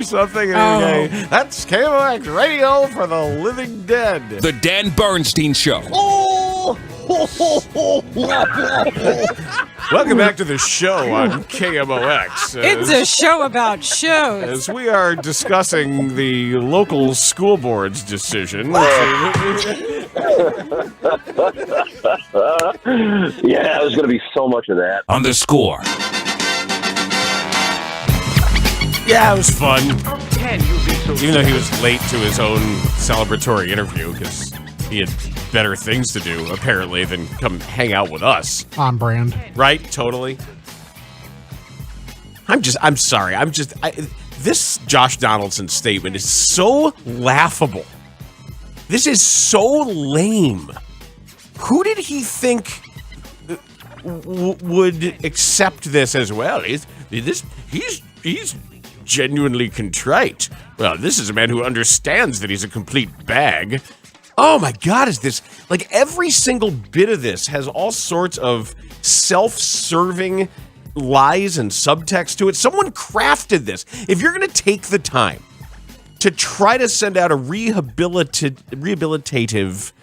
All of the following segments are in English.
Something. Okay. That's KMOX Radio for the Living Dead. The Dan Bernstein Show. Oh! Welcome back to the show on KMOX. It's a show about shows. As we are discussing the local school board's decision. Yeah, there's going to be so much of that. On The Score. Yeah, it was fun. Even though he was late to his own celebratory interview because he had better things to do, apparently, than come hang out with us. On brand. Right? Totally. I'm sorry. This Josh Donaldson statement is so laughable. This is so lame. Who did he think would accept this as well? He's genuinely contrite. Well, this is a man who understands that he's a complete bag. Oh my God, is this... Like, every single bit of this has all sorts of self-serving lies and subtext to it. Someone crafted this. If you're going to take the time to try to send out a rehabilitative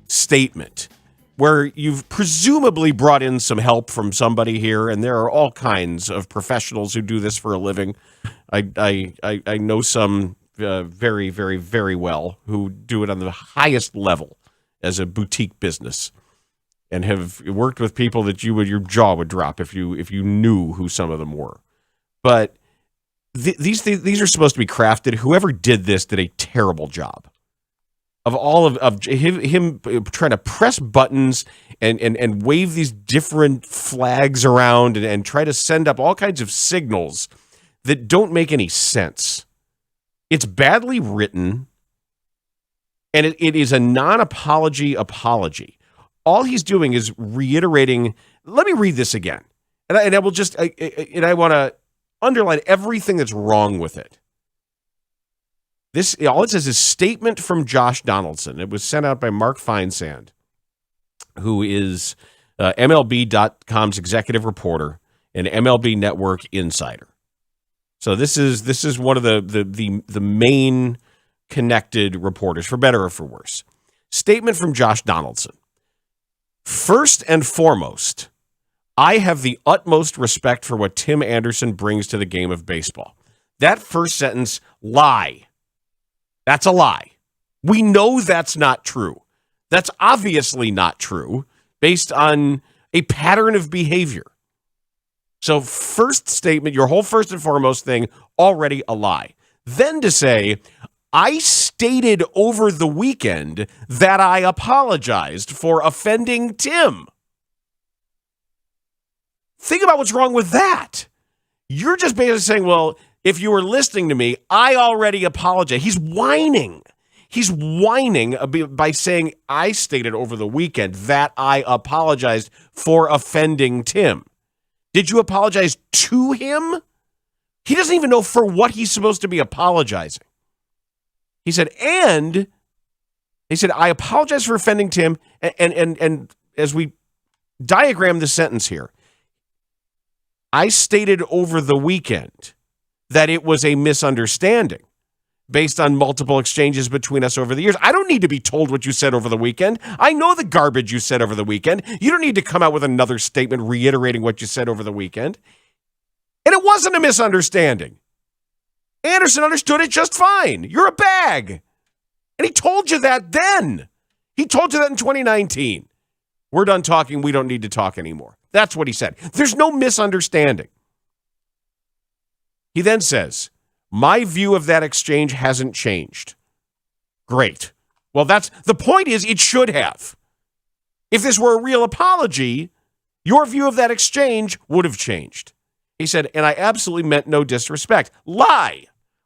statement where you've presumably brought in some help from somebody here, and there are all kinds of professionals who do this for a living. I know some very, very, very well who do it on the highest level as a boutique business, and have worked with people that your jaw would drop if you knew who some of them were. But these are supposed to be crafted. Whoever did this did a terrible job of all of him trying to press buttons and wave these different flags around and try to send up all kinds of signals that don't make any sense. It's badly written, and it is a non-apology apology. All he's doing is reiterating. Let me read this again, and I will just I want to underline everything that's wrong with it. This all it says is statement from Josh Donaldson. It was sent out by Mark Feinsand, who is MLB.com's executive reporter and MLB Network insider. So this is one of the main connected reporters, for better or for worse. Statement from Josh Donaldson. First and foremost, I have the utmost respect for what Tim Anderson brings to the game of baseball. That first sentence, lie. That's a lie. We know that's not true. That's obviously not true based on a pattern of behavior. So first statement, your whole first and foremost thing, already a lie. Then to say, I stated over the weekend that I apologized for offending Tim. Think about what's wrong with that. You're just basically saying, well, if you were listening to me, I already apologize. He's whining. He's whining by saying, I stated over the weekend that I apologized for offending Tim. Did you apologize to him? He doesn't even know for what he's supposed to be apologizing. He said, I apologize for offending Tim. And as we diagram the sentence here, I stated over the weekend that it was a misunderstanding based on multiple exchanges between us over the years. I don't need to be told what you said over the weekend. I know the garbage you said over the weekend. You don't need to come out with another statement reiterating what you said over the weekend. And it wasn't a misunderstanding. Anderson understood it just fine. You're a bag. And he told you that then. He told you that in 2019. We're done talking. We don't need to talk anymore. That's what he said. There's no misunderstanding. He then says, my view of that exchange hasn't changed. Great. Well, the point is it should have. If this were a real apology, your view of that exchange would have changed. He said, and I absolutely meant no disrespect. Lie.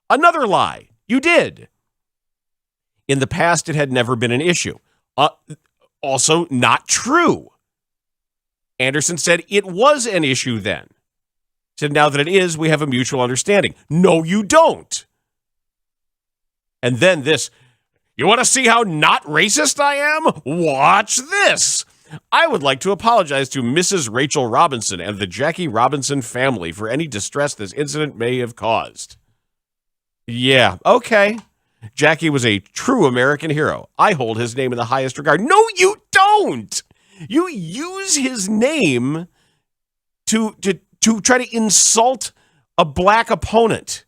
Another lie. You did. In the past, it had never been an issue. Also, not true. Anderson said it was an issue then. He said, now that it is, we have a mutual understanding. No, you don't. And then this, you want to see how not racist I am? Watch this. I would like to apologize to Mrs. Rachel Robinson and the Jackie Robinson family for any distress this incident may have caused. Yeah, okay. Jackie was a true American hero. I hold his name in the highest regard. No, you don't. You use his name to try to insult a black opponent.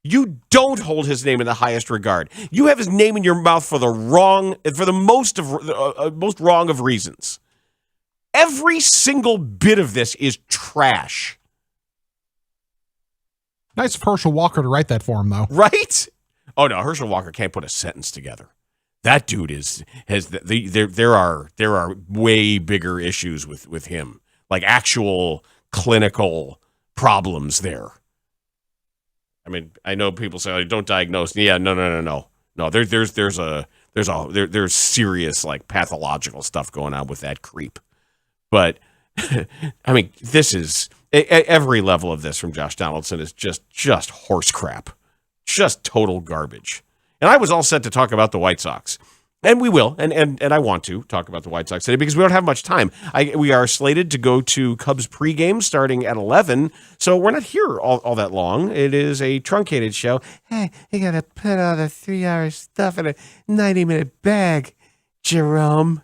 You don't hold his name in the highest regard. You have his name in your mouth for the most wrong of reasons. Every single bit of this is trash. Nice of Herschel Walker to write that for him, though. Right? Oh no, Herschel Walker can't put a sentence together. That dude there are way bigger issues with him, like actual clinical problems there. I mean, I know people say, oh, don't diagnose. Yeah, no. There's serious like pathological stuff going on with that creep. But I mean, this is every level of this from Josh Donaldson is just horse crap. Just total garbage. And I was all set to talk about the White Sox. And we will, and I want to talk about the White Sox today because we don't have much time. We are slated to go to Cubs pregame starting at 11, so we're not here all that long. It is a truncated show. Hey, you got to put all the 3-hour stuff in a 90-minute bag, Jerome,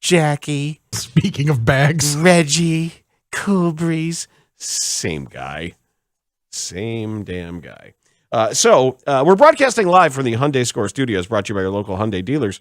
Jackie. Speaking of bags. Reggie, Cool Breeze, same guy. Same damn guy. So we're broadcasting live from the Hyundai Score Studios, brought to you by your local Hyundai dealers.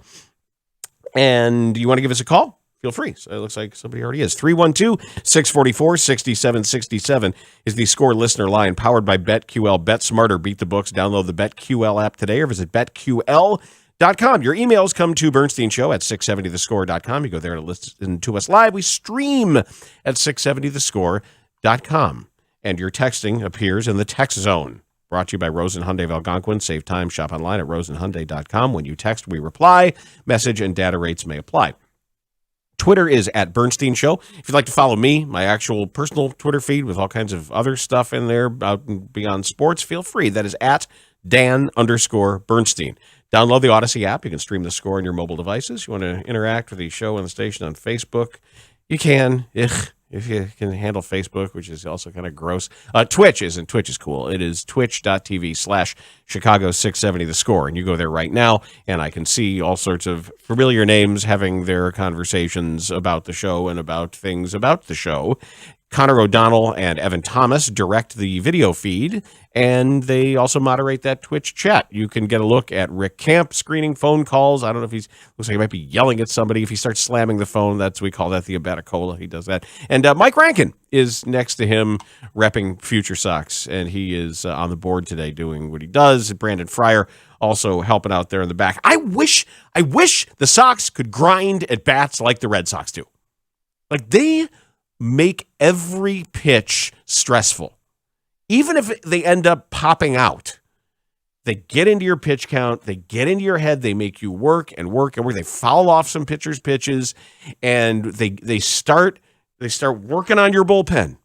And you want to give us a call? Feel free. So it looks like somebody already is. 312-644-6767 is the Score listener line, powered by BetQL. Bet smarter, beat the books. Download the BetQL app today or visit BetQL.com. Your emails come to Bernstein Show at 670thescore.com. You go there to listen to us live. We stream at 670thescore.com. And your texting appears in the text zone. Brought to you by Rosen Hyundai of Algonquin. Save time. Shop online at rosenhyundai.com. When you text, we reply. Message and data rates may apply. Twitter is at Bernstein Show. If you'd like to follow me, my actual personal Twitter feed with all kinds of other stuff in there out and beyond sports, feel free. That is at Dan_Bernstein. Download the Odyssey app. You can stream the Score on your mobile devices. You want to interact with the show and the station on Facebook, you can. If you can handle Facebook, which is also kind of gross. Twitch is cool. It is twitch.tv/Chicago670 The Score. And you go there right now, and I can see all sorts of familiar names having their conversations about the show and about things about the show. Connor O'Donnell and Evan Thomas direct the video feed, and they also moderate that Twitch chat. You can get a look at Rick Camp screening phone calls. I don't know if looks like he might be yelling at somebody. If he starts slamming the phone, we call that the Abaticola. He does that. And Mike Rankin is next to him repping Future Sox, and he is on the board today doing what he does. Brandon Fryer also helping out there in the back. I wish the Sox could grind at bats like the Red Sox do. Like they make every pitch stressful. Even if they end up popping out, they get into your pitch count, they get into your head, they make you work and work and work. They foul off some pitchers' pitches, and they start working on your bullpen.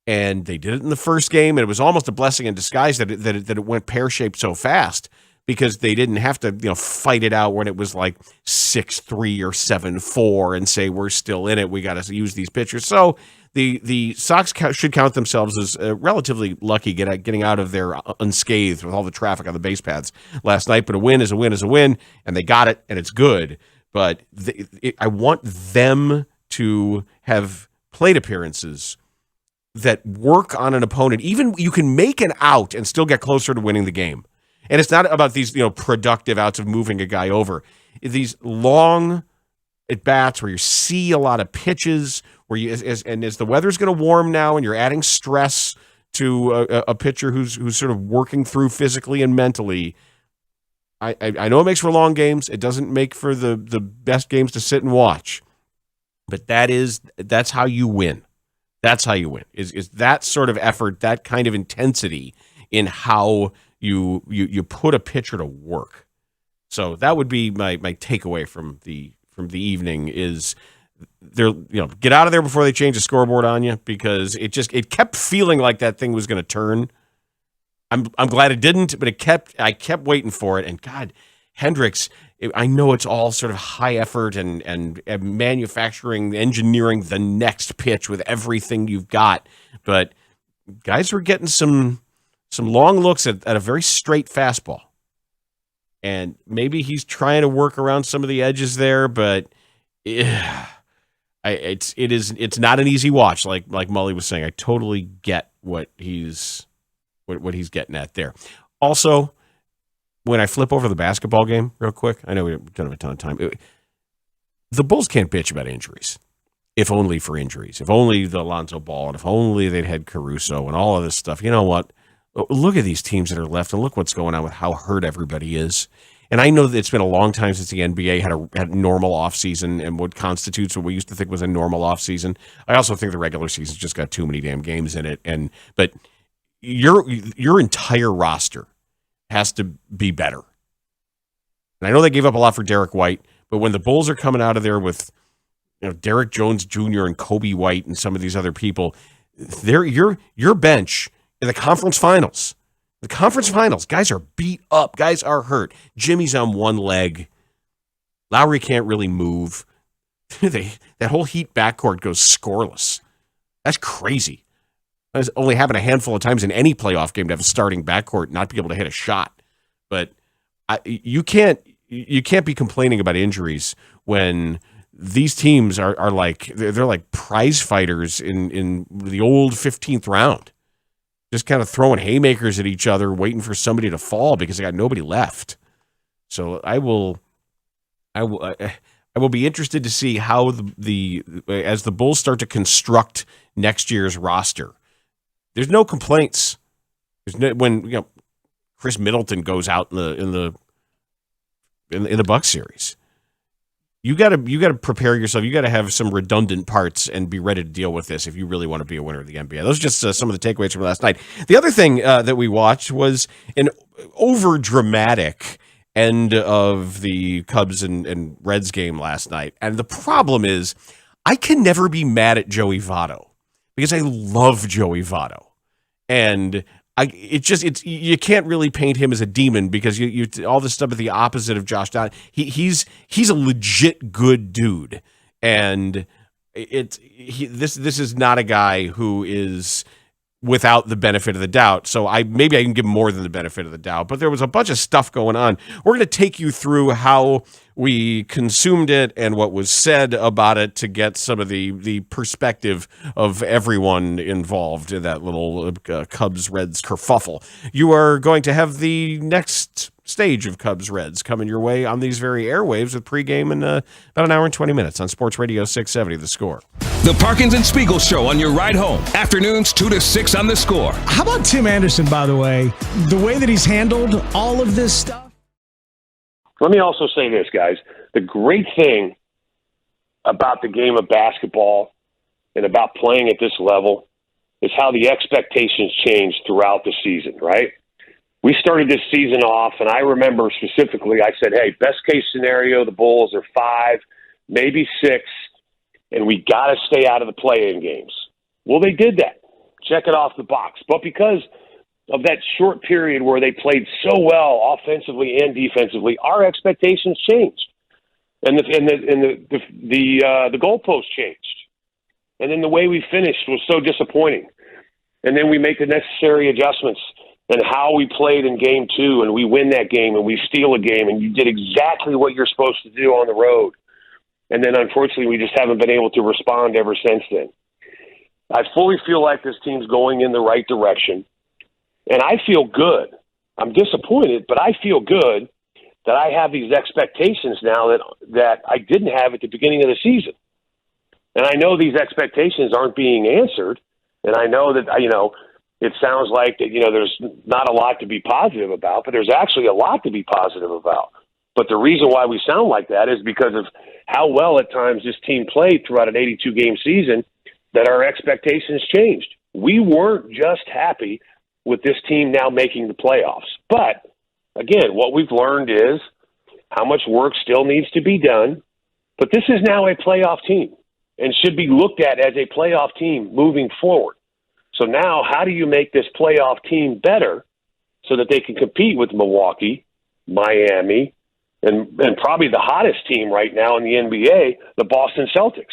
And they did it in the first game, and it was almost a blessing in disguise that it went pear-shaped so fast, because they didn't have to fight it out when it was like 6-3 or 7-4 and say we're still in it. We got to use these pitchers. So the Sox should count themselves as relatively lucky getting out of there unscathed with all the traffic on the base paths last night. But a win is a win is a win, and they got it, and it's good. But I want them to have plate appearances that work on an opponent. Even you can make an out and still get closer to winning the game. And it's not about these, productive outs of moving a guy over. These long at bats where you see a lot of pitches, where as the weather's going to warm now, and you're adding stress to a pitcher who's sort of working through physically and mentally. I know it makes for long games. It doesn't make for the best games to sit and watch, but that's how you win. That's how you win. Is that sort of effort, that kind of intensity in how you put a pitcher to work. So that would be my takeaway from the evening is get out of there before they change the scoreboard on you, because it kept feeling like that thing was going to turn. I'm glad it didn't, but I kept waiting for it. And God, Hendricks, I know it's all sort of high effort and manufacturing, engineering the next pitch with everything you've got, but guys were getting some some long looks at a very straight fastball. And maybe he's trying to work around some of the edges there, but it's not an easy watch. Like Mully was saying, I totally get what he's getting at there. Also, when I flip over the basketball game real quick, I know we don't have a ton of time. The Bulls can't bitch about injuries, if only for injuries. If only the Alonzo Ball, and if only they'd had Caruso and all of this stuff. You know what? Look at these teams that are left, and look what's going on with how hurt everybody is. And I know that it's been a long time since the NBA had a normal offseason and what constitutes what we used to think was a normal offseason. I also think the regular season's just got too many damn games in it. But your entire roster has to be better. And I know they gave up a lot for Derek White, but when the Bulls are coming out of there with Derek Jones Jr. and Kobe White and some of these other people, your bench in the conference finals. The conference finals, guys are beat up. Guys are hurt. Jimmy's on one leg. Lowry can't really move. That whole Heat backcourt goes scoreless. That's crazy. That's only happened a handful of times in any playoff game to have a starting backcourt not be able to hit a shot. But you can't be complaining about injuries when these teams are like they're like prize fighters in the old 15th round. Just kind of throwing haymakers at each other, waiting for somebody to fall because they got nobody left. So I will be interested to see how as the Bulls start to construct next year's roster. There's no complaints. When Chris Middleton goes out in the Bucks series. You got to prepare yourself. You got to have some redundant parts and be ready to deal with this if you really want to be a winner of the NBA. Those are just some of the takeaways from last night. The other thing that we watched was an over-dramatic end of the Cubs and Reds game last night. And the problem is I can never be mad at Joey Votto because I love Joey Votto. And you can't really paint him as a demon because you all this stuff at the opposite of Josh Donaldson. He's a legit good dude, and this is not a guy who is without the benefit of the doubt. So maybe I can give him more than the benefit of the doubt. But there was a bunch of stuff going on. We're going to take you through how we consumed it and what was said about it to get some of the perspective of everyone involved in that little Cubs-Reds kerfuffle. You are going to have the next stage of Cubs-Reds coming your way on these very airwaves with pregame in about an hour and 20 minutes on Sports Radio 670 The Score. The Parkins and Spiegel Show on your ride home. Afternoons 2 to 6 on The Score. How about Tim Anderson, by the way? The way that he's handled all of this stuff? Let me also say this, guys. The great thing about the game of basketball and about playing at this level is how the expectations change throughout the season, right? We started this season off, and I remember specifically I said, hey, best case scenario, the Bulls are 5, maybe 6, and we got to stay out of the play-in games. Well, they did that. Check it off the box. But because of that short period where they played so well offensively and defensively, our expectations changed, and the goalpost changed, and then the way we finished was so disappointing, and then we make the necessary adjustments and how we played in game 2, and we win that game and we steal a game, and you did exactly what you're supposed to do on the road, and then unfortunately we just haven't been able to respond ever since then. I fully feel like this team's going in the right direction. And I feel good. I'm disappointed, but I feel good that I have these expectations now that I didn't have at the beginning of the season. And I know these expectations aren't being answered. And I know that, it sounds like that, there's not a lot to be positive about, but there's actually a lot to be positive about. But the reason why we sound like that is because of how well at times this team played throughout an 82-game season that our expectations changed. We weren't just happy with this team now making the playoffs. But, again, what we've learned is how much work still needs to be done. But this is now a playoff team and should be looked at as a playoff team moving forward. So now how do you make this playoff team better so that they can compete with Milwaukee, Miami, and probably the hottest team right now in the NBA, the Boston Celtics?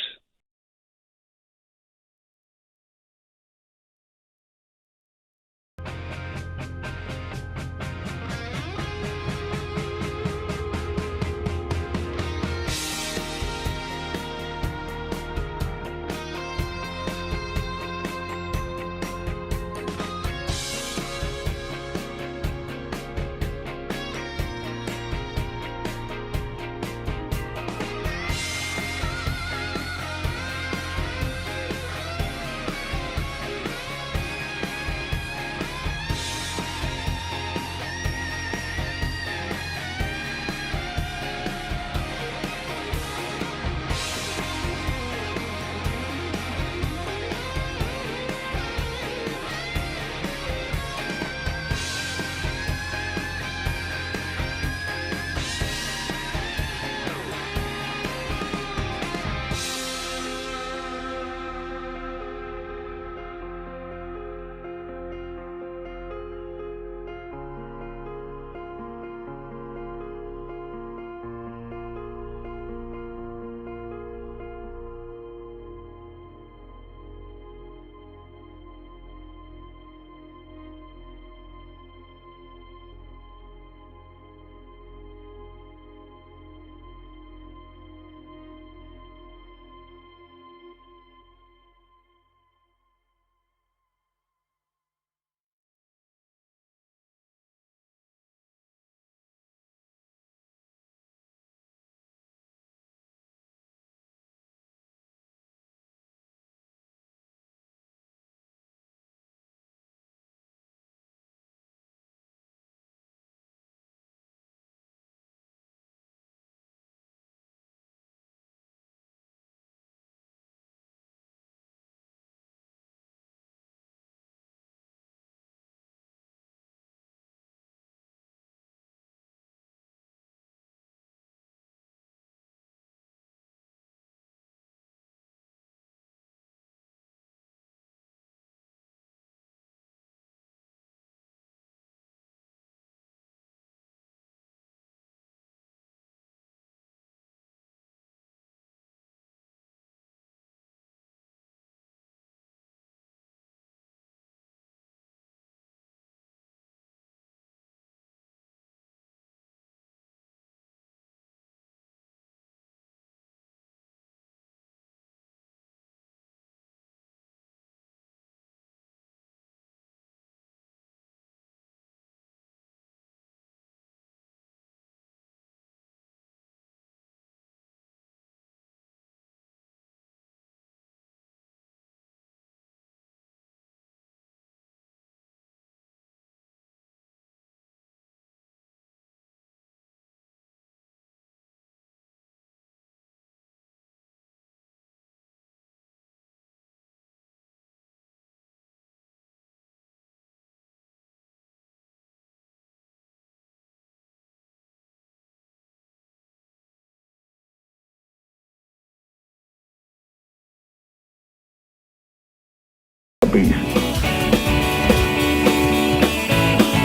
beast.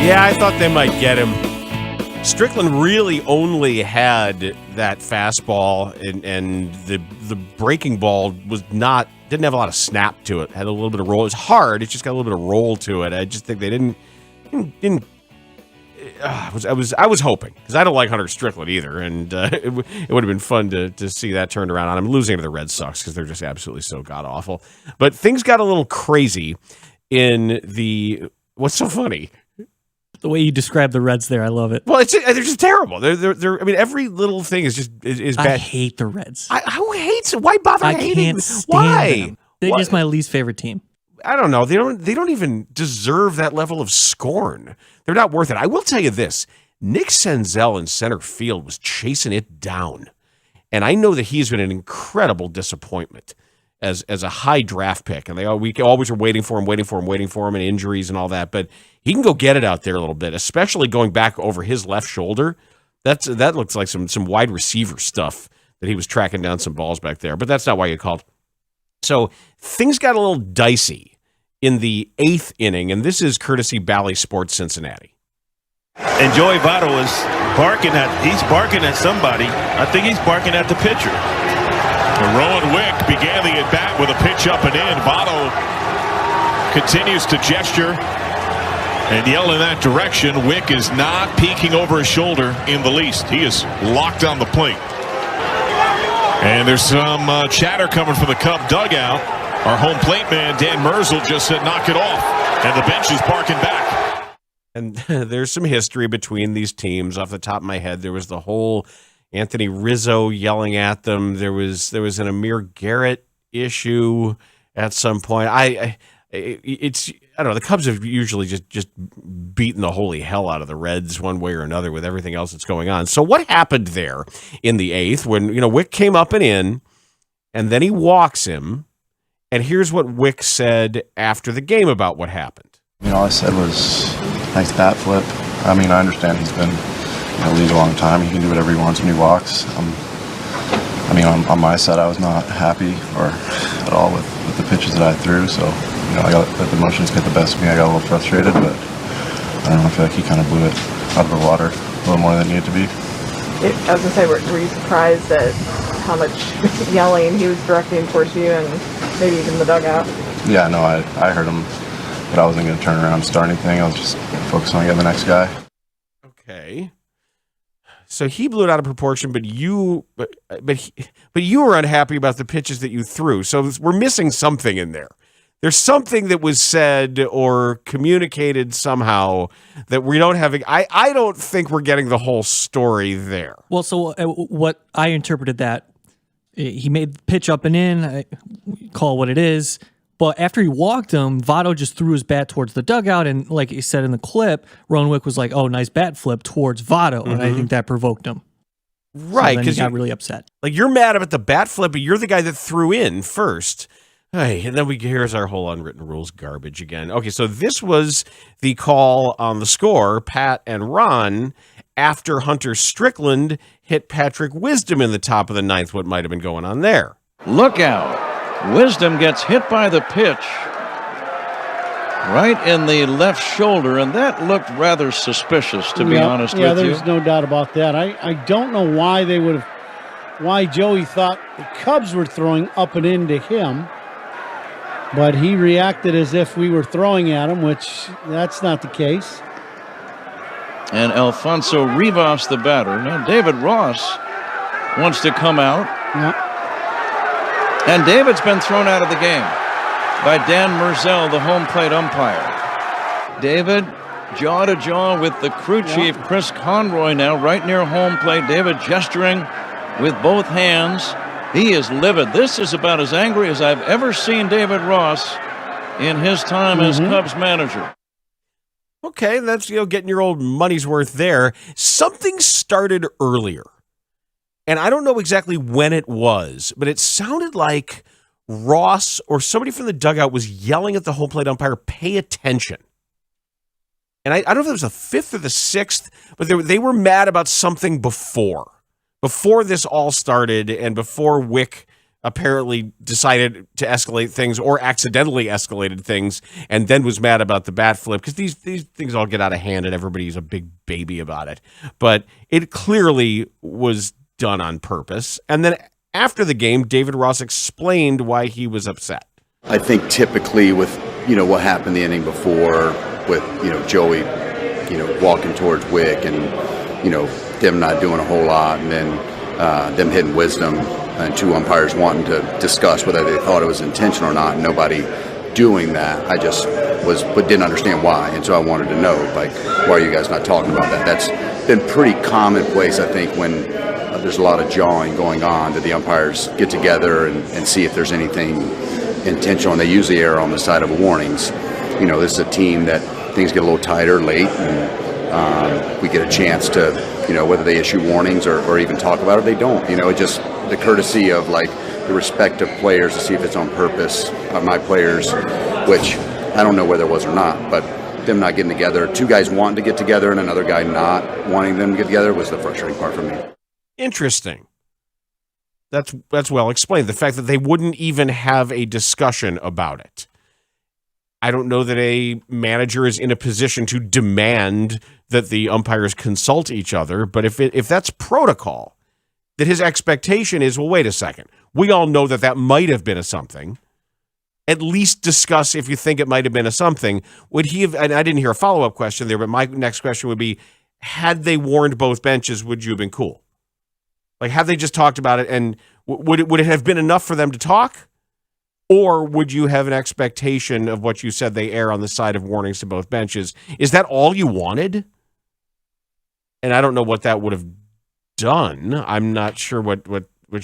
Yeah, I thought they might get him. Strickland really only had that fastball, and the breaking ball didn't have a lot of snap to it. Had a little bit of roll. It's hard. It just got a little bit of roll to it. I just think they didn't. I was hoping, because I don't like Hunter Strickland either, and it would have been fun to see that turned around on him. Losing to the Red Sox because they're just absolutely so god awful. But things got a little crazy in the. What's so funny? The way you describe the Reds there, I love it. Well, they're just terrible. They're. I mean, every little thing is bad. I hate the Reds. Who hates it? Why bother hating? Can't stand Why? them. They're just my least favorite team. I don't know. They don't even deserve that level of scorn. They're not worth it. I will tell you this: Nick Senzel in center field was chasing it down, and I know that he's been an incredible disappointment as a high draft pick, and we always are waiting for him, and injuries and all that. But he can go get it out there a little bit, especially going back over his left shoulder. That looks like some wide receiver stuff that he was tracking down some balls back there. But that's not why you called. So things got a little dicey in the 8th inning, and this is courtesy Bally Sports Cincinnati. And Joey Votto is barking at somebody. I think he's barking at the pitcher. Rowan Wick began the at-bat with a pitch up and in. Votto continues to gesture and yell in that direction. Wick is not peeking over his shoulder in the least. He is locked on the plate. And there's some chatter coming from the Cub dugout. Our home plate man, Dan Merzel, just said knock it off. And the bench is barking back. And there's some history between these teams. Off the top of my head, there was the whole Anthony Rizzo yelling at them. There was an Amir Garrett issue at some point. I don't know. The Cubs have usually just beaten the holy hell out of the Reds one way or another with everything else that's going on. So what happened there in the 8th when Wick came up and in, and then he walks him, and here's what Wick said after the game about what happened. All I said was nice bat flip. I mean, I understand he's been in the league a long time. He can do whatever he wants when he walks. On my side, I was not happy at all with the pitches that I threw. So, I got the emotions get the best of me. I got a little frustrated, but I don't know. I feel like he kind of blew it out of the water a little more than it needed to be. I was gonna say, were you surprised at how much yelling he was directing towards you and maybe even the dugout? Yeah, no, I heard him, but I wasn't going to turn around and start anything. I was just focused on getting the next guy. Okay. So he blew it out of proportion, but you were unhappy about the pitches that you threw. So we're missing something in there. There's something that was said or communicated somehow that we don't have. I don't think we're getting the whole story there. Well, so what I interpreted that, he made the pitch up and in, call what it is. But after he walked him, Votto just threw his bat towards the dugout, and like he said in the clip, Rowan Wick was like, "Oh, nice bat flip towards Votto," and I think that provoked him. Right, because he got really upset. Like, you're mad about the bat flip, but you're the guy that threw in first. Hey, and then here's our whole unwritten rules garbage again. Okay, so this was the call on the score, Pat and Ron, after Hunter Strickland hit Patrick Wisdom in the top of the 9th. What might have been going on there? Look out. Wisdom gets hit by the pitch right in the left shoulder, and that looked rather suspicious, to be honest with you. Yeah, there's no doubt about that. I don't know why Joey thought the Cubs were throwing up and into him, but he reacted as if we were throwing at him, which that's not the case. And Alfonso Rivas, the batter. Now David Ross wants to come out. Yeah. And David's been thrown out of the game by Dan Merzel, the home plate umpire. David jaw to jaw with the crew chief, Chris Conroy, now right near home plate. David gesturing with both hands. He is livid. This is about as angry as I've ever seen David Ross in his time as Cubs manager. Okay, that's getting your old money's worth there. Something started earlier. And I don't know exactly when it was, but it sounded like Ross or somebody from the dugout was yelling at the home plate umpire, pay attention. And I don't know if it was the 5th or the 6th, but they were mad about something before this all started and before Wick apparently decided to escalate things or accidentally escalated things and then was mad about the bat flip, because these things all get out of hand and everybody's a big baby about it. But it clearly was done on purpose. And then after the game, David Ross explained why he was upset. I think typically with, what happened the inning before with, Joey, walking towards Wick and, them not doing a whole lot, and then them hitting wisdom and two umpires wanting to discuss whether they thought it was intentional or not, and nobody doing that. I just didn't understand why, and so I wanted to know, why are you guys not talking about that? That's been pretty commonplace, I think, when there's a lot of jawing going on, that the umpires get together and see if there's anything intentional, and they usually err on the side of warnings. This is a team that things get a little tighter late, and we get a chance to, whether they issue warnings or even talk about it, they don't. It just the courtesy of the respect of players to see if it's on purpose of my players, which I don't know whether it was or not, but them not getting together, two guys wanting to get together and another guy not wanting them to get together was the frustrating part for me. Interesting. That's well explained. The fact that they wouldn't even have a discussion about it. I don't know that a manager is in a position to demand that the umpires consult each other, but if that's protocol, that his expectation is, well, wait a second. We all know that might have been a something. At least discuss if you think it might have been a something. Would he have, and I didn't hear a follow-up question there, but my next question would be, had they warned both benches, would you have been cool? Had they just talked about it, and would it have been enough for them to talk? Or would you have an expectation of what you said they err on the side of warnings to both benches? Is that all you wanted? And I don't know what that would have done. I'm not sure what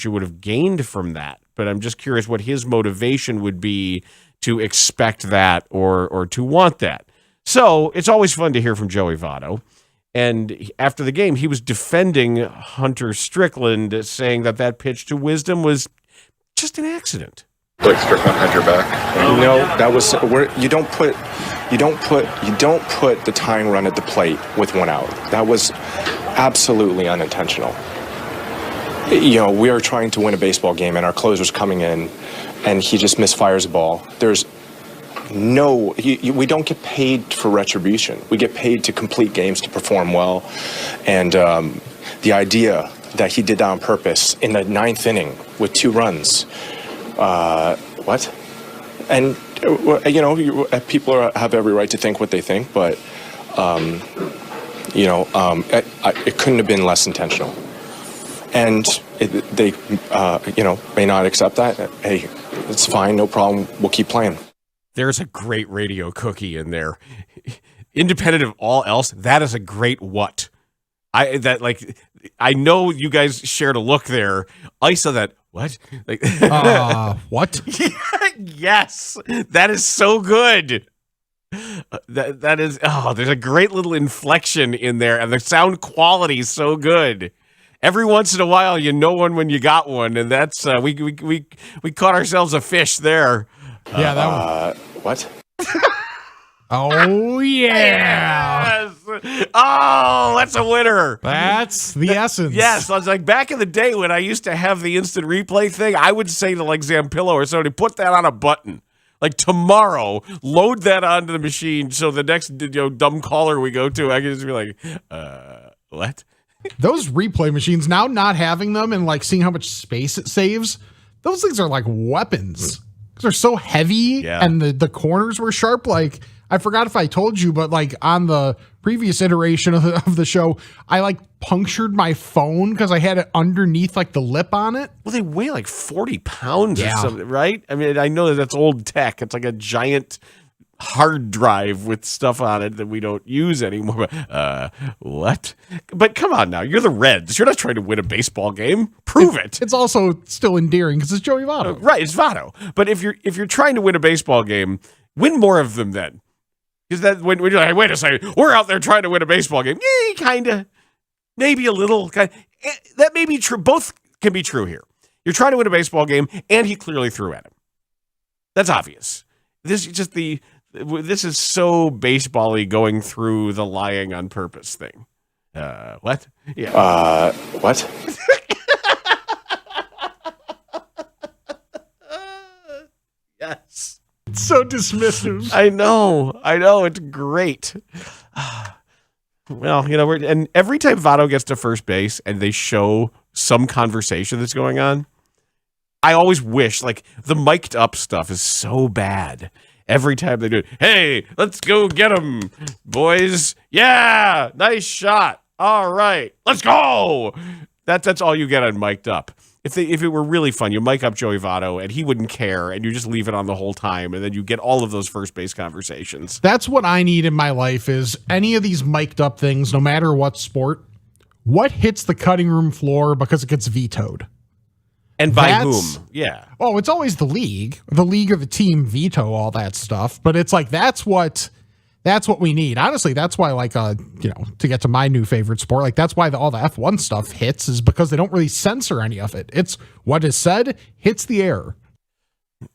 you would have gained from that, but I'm just curious what his motivation would be to expect that or to want that. So it's always fun to hear from Joey Votto. And after the game, he was defending Hunter Strickland, saying that pitch to Wisdom was just an accident. Like Strickland had your back. No, that was where you don't put the tying run at the plate with one out. That was absolutely unintentional. We are trying to win a baseball game, and our closer's coming in, and he just misfires a ball. There's we don't get paid for retribution. We get paid to complete games, to perform well, and the idea that he did that on purpose in the ninth inning with 2 runs. What? And people have every right to think what they think, but it couldn't have been less intentional. And they may not accept that. Hey, it's fine, no problem. We'll keep playing. There's a great radio cookie in there. Independent of all else, that is a great what. I know you guys shared a look there. I saw that. What? What? Yes, that is so good. That is. Oh, there's a great little inflection in there, and the sound quality is so good. Every once in a while, you know one when you got one, and that's we caught ourselves a fish there. Yeah, that one. What? Oh, yeah. Yes. Oh, that's a winner. That's the essence. Yes. I was like, back in the day when I used to have the instant replay thing, I would say to Zampillo or somebody, put that on a button. Tomorrow, load that onto the machine so the next dumb caller we go to, I can just be like, what? Those replay machines, now not having them and seeing how much space it saves, those things are like weapons. Because they're so heavy and the corners were sharp. I forgot if I told you, but on the previous iteration of the show, I punctured my phone because I had it underneath the lip on it. Well, they weigh 40 pounds or something, right? I mean, I know that's old tech. It's like a giant hard drive with stuff on it that we don't use anymore. What? But come on now, you're the Reds. You're not trying to win a baseball game. Prove it. It's also still endearing because it's Joey Votto. Right, it's Votto. But if you're trying to win a baseball game, win more of them then. Because that when you're like, wait a second, we're out there trying to win a baseball game. Yeah, kind of. Maybe a little. That may be true. Both can be true here. You're trying to win a baseball game, and he clearly threw at him. That's obvious. This is so baseball-y going through the lying on purpose thing. What? Yeah. What? So dismissive. I know. It's great. Well, and every time Votto gets to first base and they show some conversation that's going on, I always wish, the mic'd up stuff is so bad. Every time they do it, hey, let's go get him, boys. Yeah, nice shot. All right, let's go. That's all you get on mic'd up. If it were really fun, you mic up Joey Votto and he wouldn't care, and you just leave it on the whole time, and then you get all of those first base conversations. That's what I need in my life is any of these mic'd up things, no matter what sport, what hits the cutting room floor because it gets vetoed. And by whom? Yeah. Oh, it's always the league or the team veto all that stuff. But it's that's what we need. Honestly, that's why to get to my new favorite sport, that's why all the F1 stuff hits is because they don't really censor any of it. It's what is said hits the air.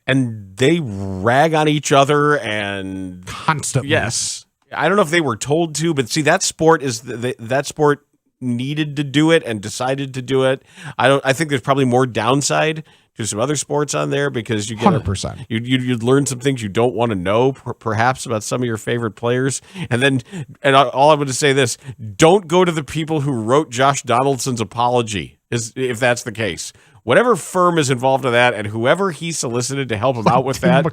And they rag on each other and constantly. Yes. I don't know if they were told to, but see, that sport is that sport needed to do it and decided to do it. I think there's probably more downside to some other sports on there because you get 100%. You'd learn some things you don't want to know, perhaps about some of your favorite players. And all I'm going to say this: don't go to the people who wrote Josh Donaldson's apology, if that's the case. Whatever firm is involved in that, and whoever he solicited to help him out with that,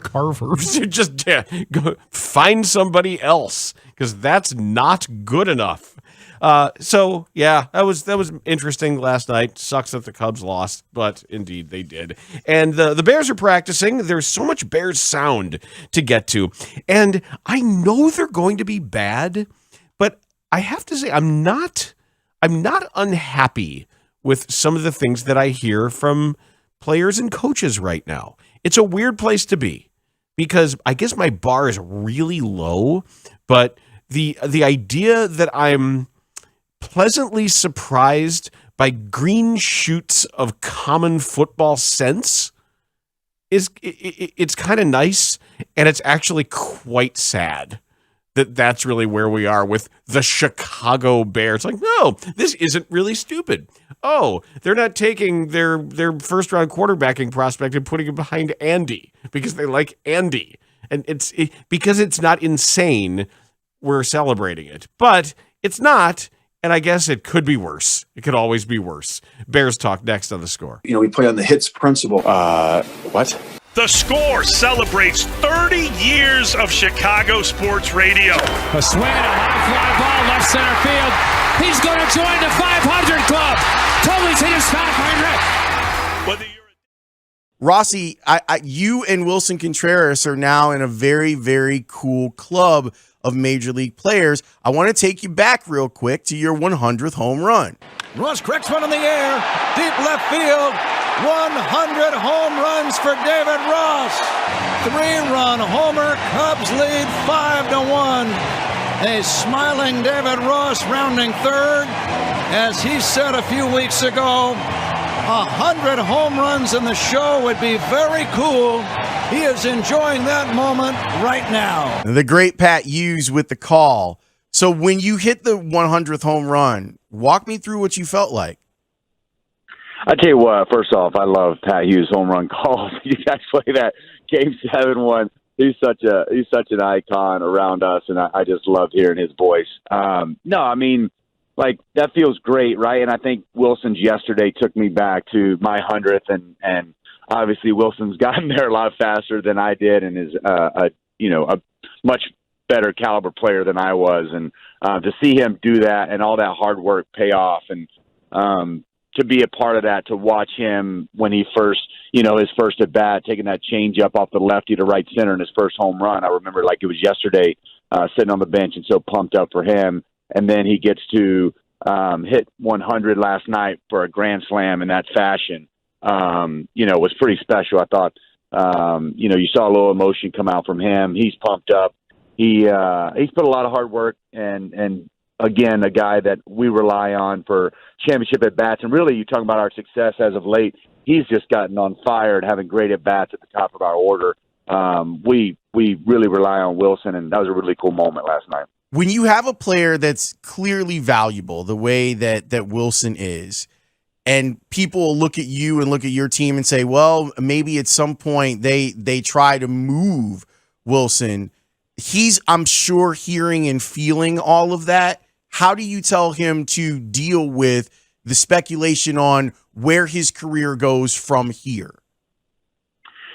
just go find somebody else because that's not good enough. So yeah, that was interesting last night. Sucks that the Cubs lost, but indeed they did. And the Bears are practicing. There's so much Bears sound to get to, and I know they're going to be bad, but I have to say I'm not unhappy with some of the things that I hear from players and coaches right now. It's a weird place to be because I guess my bar is really low, but the idea that I'm pleasantly surprised by green shoots of common football sense it's kind of nice, and it's actually quite sad that's really where we are with the Chicago Bears. No, this isn't really stupid. Oh, they're not taking their first round quarterbacking prospect and putting him behind Andy because they like Andy, and because it's not insane. We're celebrating it, but it's not. And I guess it could be worse. It could always be worse. Bears talk next on The Score. We play on the hits principle. What? The Score celebrates 30 years of Chicago sports radio. A swing, a high fly ball, left center field. He's going to join the 500 club. Totally hit his 500. Rossi, you and Wilson Contreras are now in a very, very cool club of Major League players. I want to take you back real quick to your 100th home run. Ross Krexman in the air, deep left field. 100 home runs for David Ross. 3-run homer. Cubs lead 5-1. A smiling David Ross rounding third. As he said a few weeks ago, 100 home runs in the show would be very cool. He is enjoying that moment right now. The great Pat Hughes with the call. So when you hit the 100th home run, walk me through what you felt like. I tell you what, first off, I love Pat Hughes' home run calls. You guys play that Game 7 one. He's such an icon around us, and I just love hearing his voice. No, I mean, that feels great, right? And I think Wilson's yesterday took me back to my 100th, and obviously Wilson's gotten there a lot faster than I did, and is a much better caliber player than I was, and to see him do that and all that hard work pay off, and to be a part of that, to watch him when he first, his first at bat, taking that change up off the lefty to right center in his first home run. I remember like it was yesterday, sitting on the bench and so pumped up for him. And then he gets to hit 100 last night for a grand slam in that fashion. Was pretty special. I thought, you saw a little emotion come out from him. He's pumped up. He's put a lot of hard work, and again, a guy that we rely on for championship at bats. And really, you talk about our success as of late. He's just gotten on fire and having great at bats at the top of our order. We really rely on Wilson, and that was a really cool moment last night. When you have a player that's clearly valuable, the way that Wilson is, and people look at you and look at your team and say, well, maybe at some point they try to move Wilson, he's, I'm sure, hearing and feeling all of that. How do you tell him to deal with the speculation on where his career goes from here?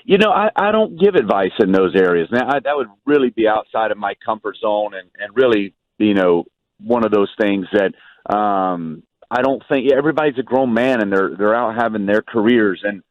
You know, I don't give advice in those areas. Now, that would really be outside of my comfort zone and really, you know, one of those things that I don't think everybody's a grown man and they're out having their careers. And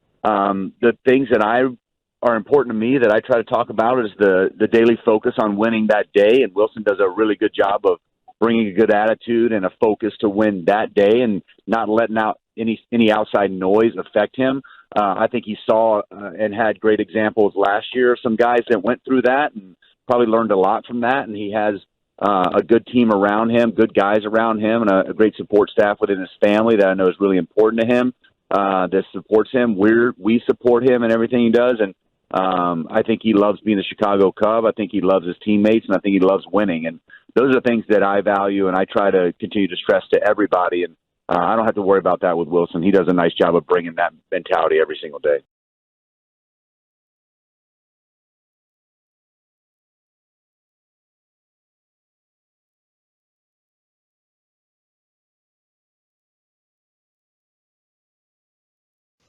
the things that are important to me that I try to talk about is the daily focus on winning that day. And Wilson does a really good job of bringing a good attitude and a focus to win that day and not letting out any outside noise affect him. I think he saw and had great examples last year of some guys that went through that and probably learned a lot from that. And he has a good team around him, good guys around him, and a great support staff within his family that I know is really important to him, that supports him. We support him in everything he does. And I think he loves being a Chicago Cub. I think he loves his teammates, and I think he loves winning. And those are the things that I value, and I try to continue to stress to everybody. And I don't have to worry about that with Wilson. He does a nice job of bringing that mentality every single day.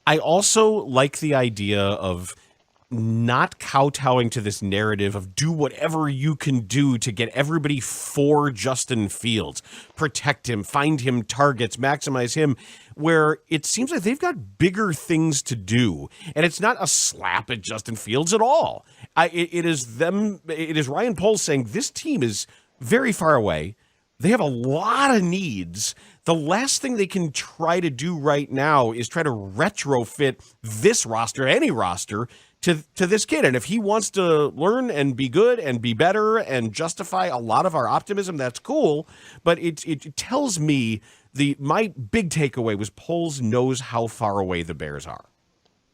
I also like the idea of not kowtowing to this narrative of do whatever you can do to get everybody for Justin Fields, protect him, find him targets, maximize him, where it seems like they've got bigger things to do. And it's not a slap at Justin Fields at all. It is Ryan Poles saying this team is very far away. They have a lot of needs. The last thing they can try to do right now is try to retrofit this roster, any roster, to this kid. And if he wants to learn and be good and be better and justify a lot of our optimism, that's cool. But it tells me my big takeaway was Poles knows how far away the Bears are.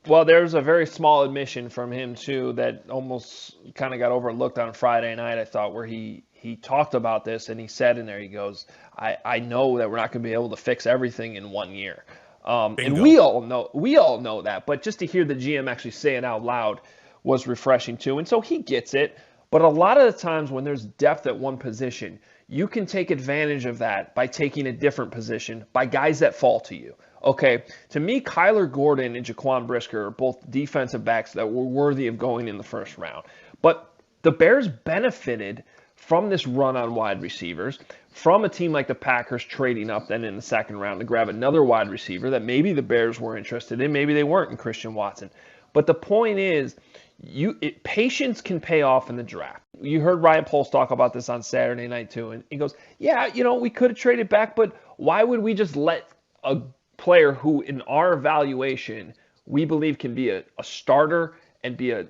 Well, there's a very small admission from him, too, that almost kind of got overlooked on Friday night, I thought, where he talked about this and he said in there, he goes, I know that we're not going to be able to fix everything in 1 year. And we all know that, but just to hear the GM actually say it out loud was refreshing too. And so he gets it. But a lot of the times when there's depth at one position, you can take advantage of that by taking a different position by guys that fall to you. Okay, to me, Kyler Gordon and Jaquan Brisker are both defensive backs that were worthy of going in the first round. But the Bears benefited from this run on wide receivers, from a team like the Packers trading up then in the second round to grab another wide receiver that maybe the Bears were interested in, maybe they weren't in Christian Watson. But the point is, patience can pay off in the draft. You heard Ryan Poles talk about this on Saturday night too, and he goes, yeah, we could have traded back, but why would we just let a player who in our evaluation we believe can be a starter and be a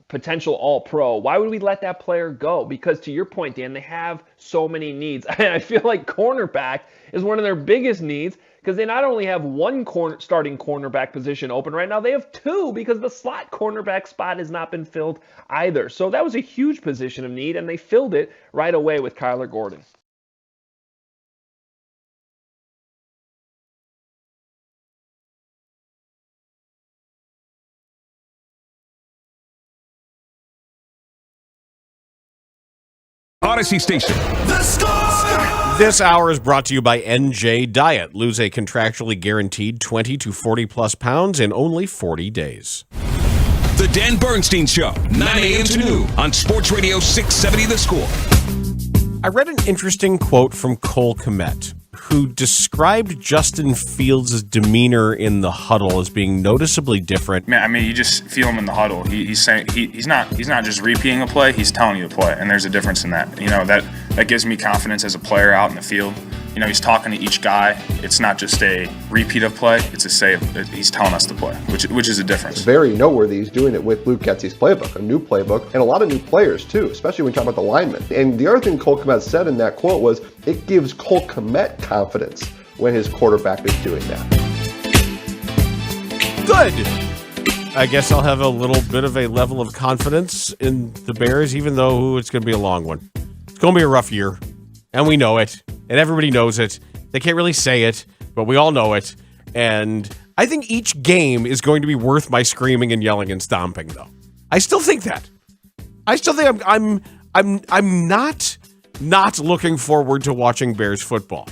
potential all-pro, why would we let that player go? Because to your point, Dan, they have so many needs. I feel like cornerback is one of their biggest needs because they not only have one starting cornerback position open right now, they have two because the slot cornerback spot has not been filled either. So that was a huge position of need, and they filled it right away with Kyler Gordon. Odyssey Station. The Score! This hour is brought to you by NJ Diet. Lose a contractually guaranteed 20 to 40 plus pounds in only 40 days. The Dan Bernstein Show, 9 a.m. to noon on Sports Radio 670 The Score. I read an interesting quote from Cole Kmet, who described Justin Fields' demeanor in the huddle as being noticeably different. I mean, you just feel him in the huddle. He's saying he's not just repeating a play. He's telling you to play, and there's a difference in that. That gives me confidence as a player out in the field. He's talking to each guy. It's not just a repeat of play. It's a say he's telling us to play, which is a difference. It's very noteworthy he's doing it with Luke Getsy's playbook, a new playbook, and a lot of new players too, especially when you talk about the linemen. And the other thing Cole Kmet said in that quote was, it gives Cole Kmet confidence when his quarterback is doing that. Good. I guess I'll have a little bit of a level of confidence in the Bears, even though it's going to be a long one. It's going to be a rough year, and we know it. And everybody knows it. They can't really say it, but we all know it. And I think each game is going to be worth my screaming and yelling and stomping, though. I still think that. I still think I'm not looking forward to watching Bears football.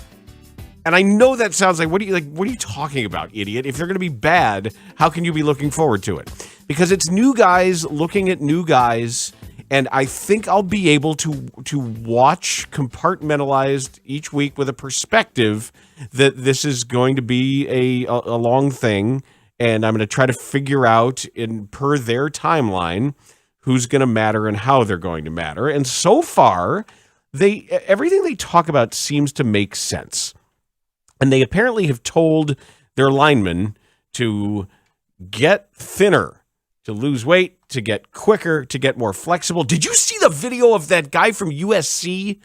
And I know that sounds like what are you talking about, idiot? If they're going to be bad, how can you be looking forward to it? Because it's new guys looking at new guys, and I think I'll be able to watch compartmentalized each week with a perspective that this is going to be a long thing, and I'm going to try to figure out per their timeline who's going to matter and how they're going to matter. And so far, everything they talk about seems to make sense. And they apparently have told their linemen to get thinner, to lose weight, to get quicker, to get more flexible. Did you see the video of that guy from USC,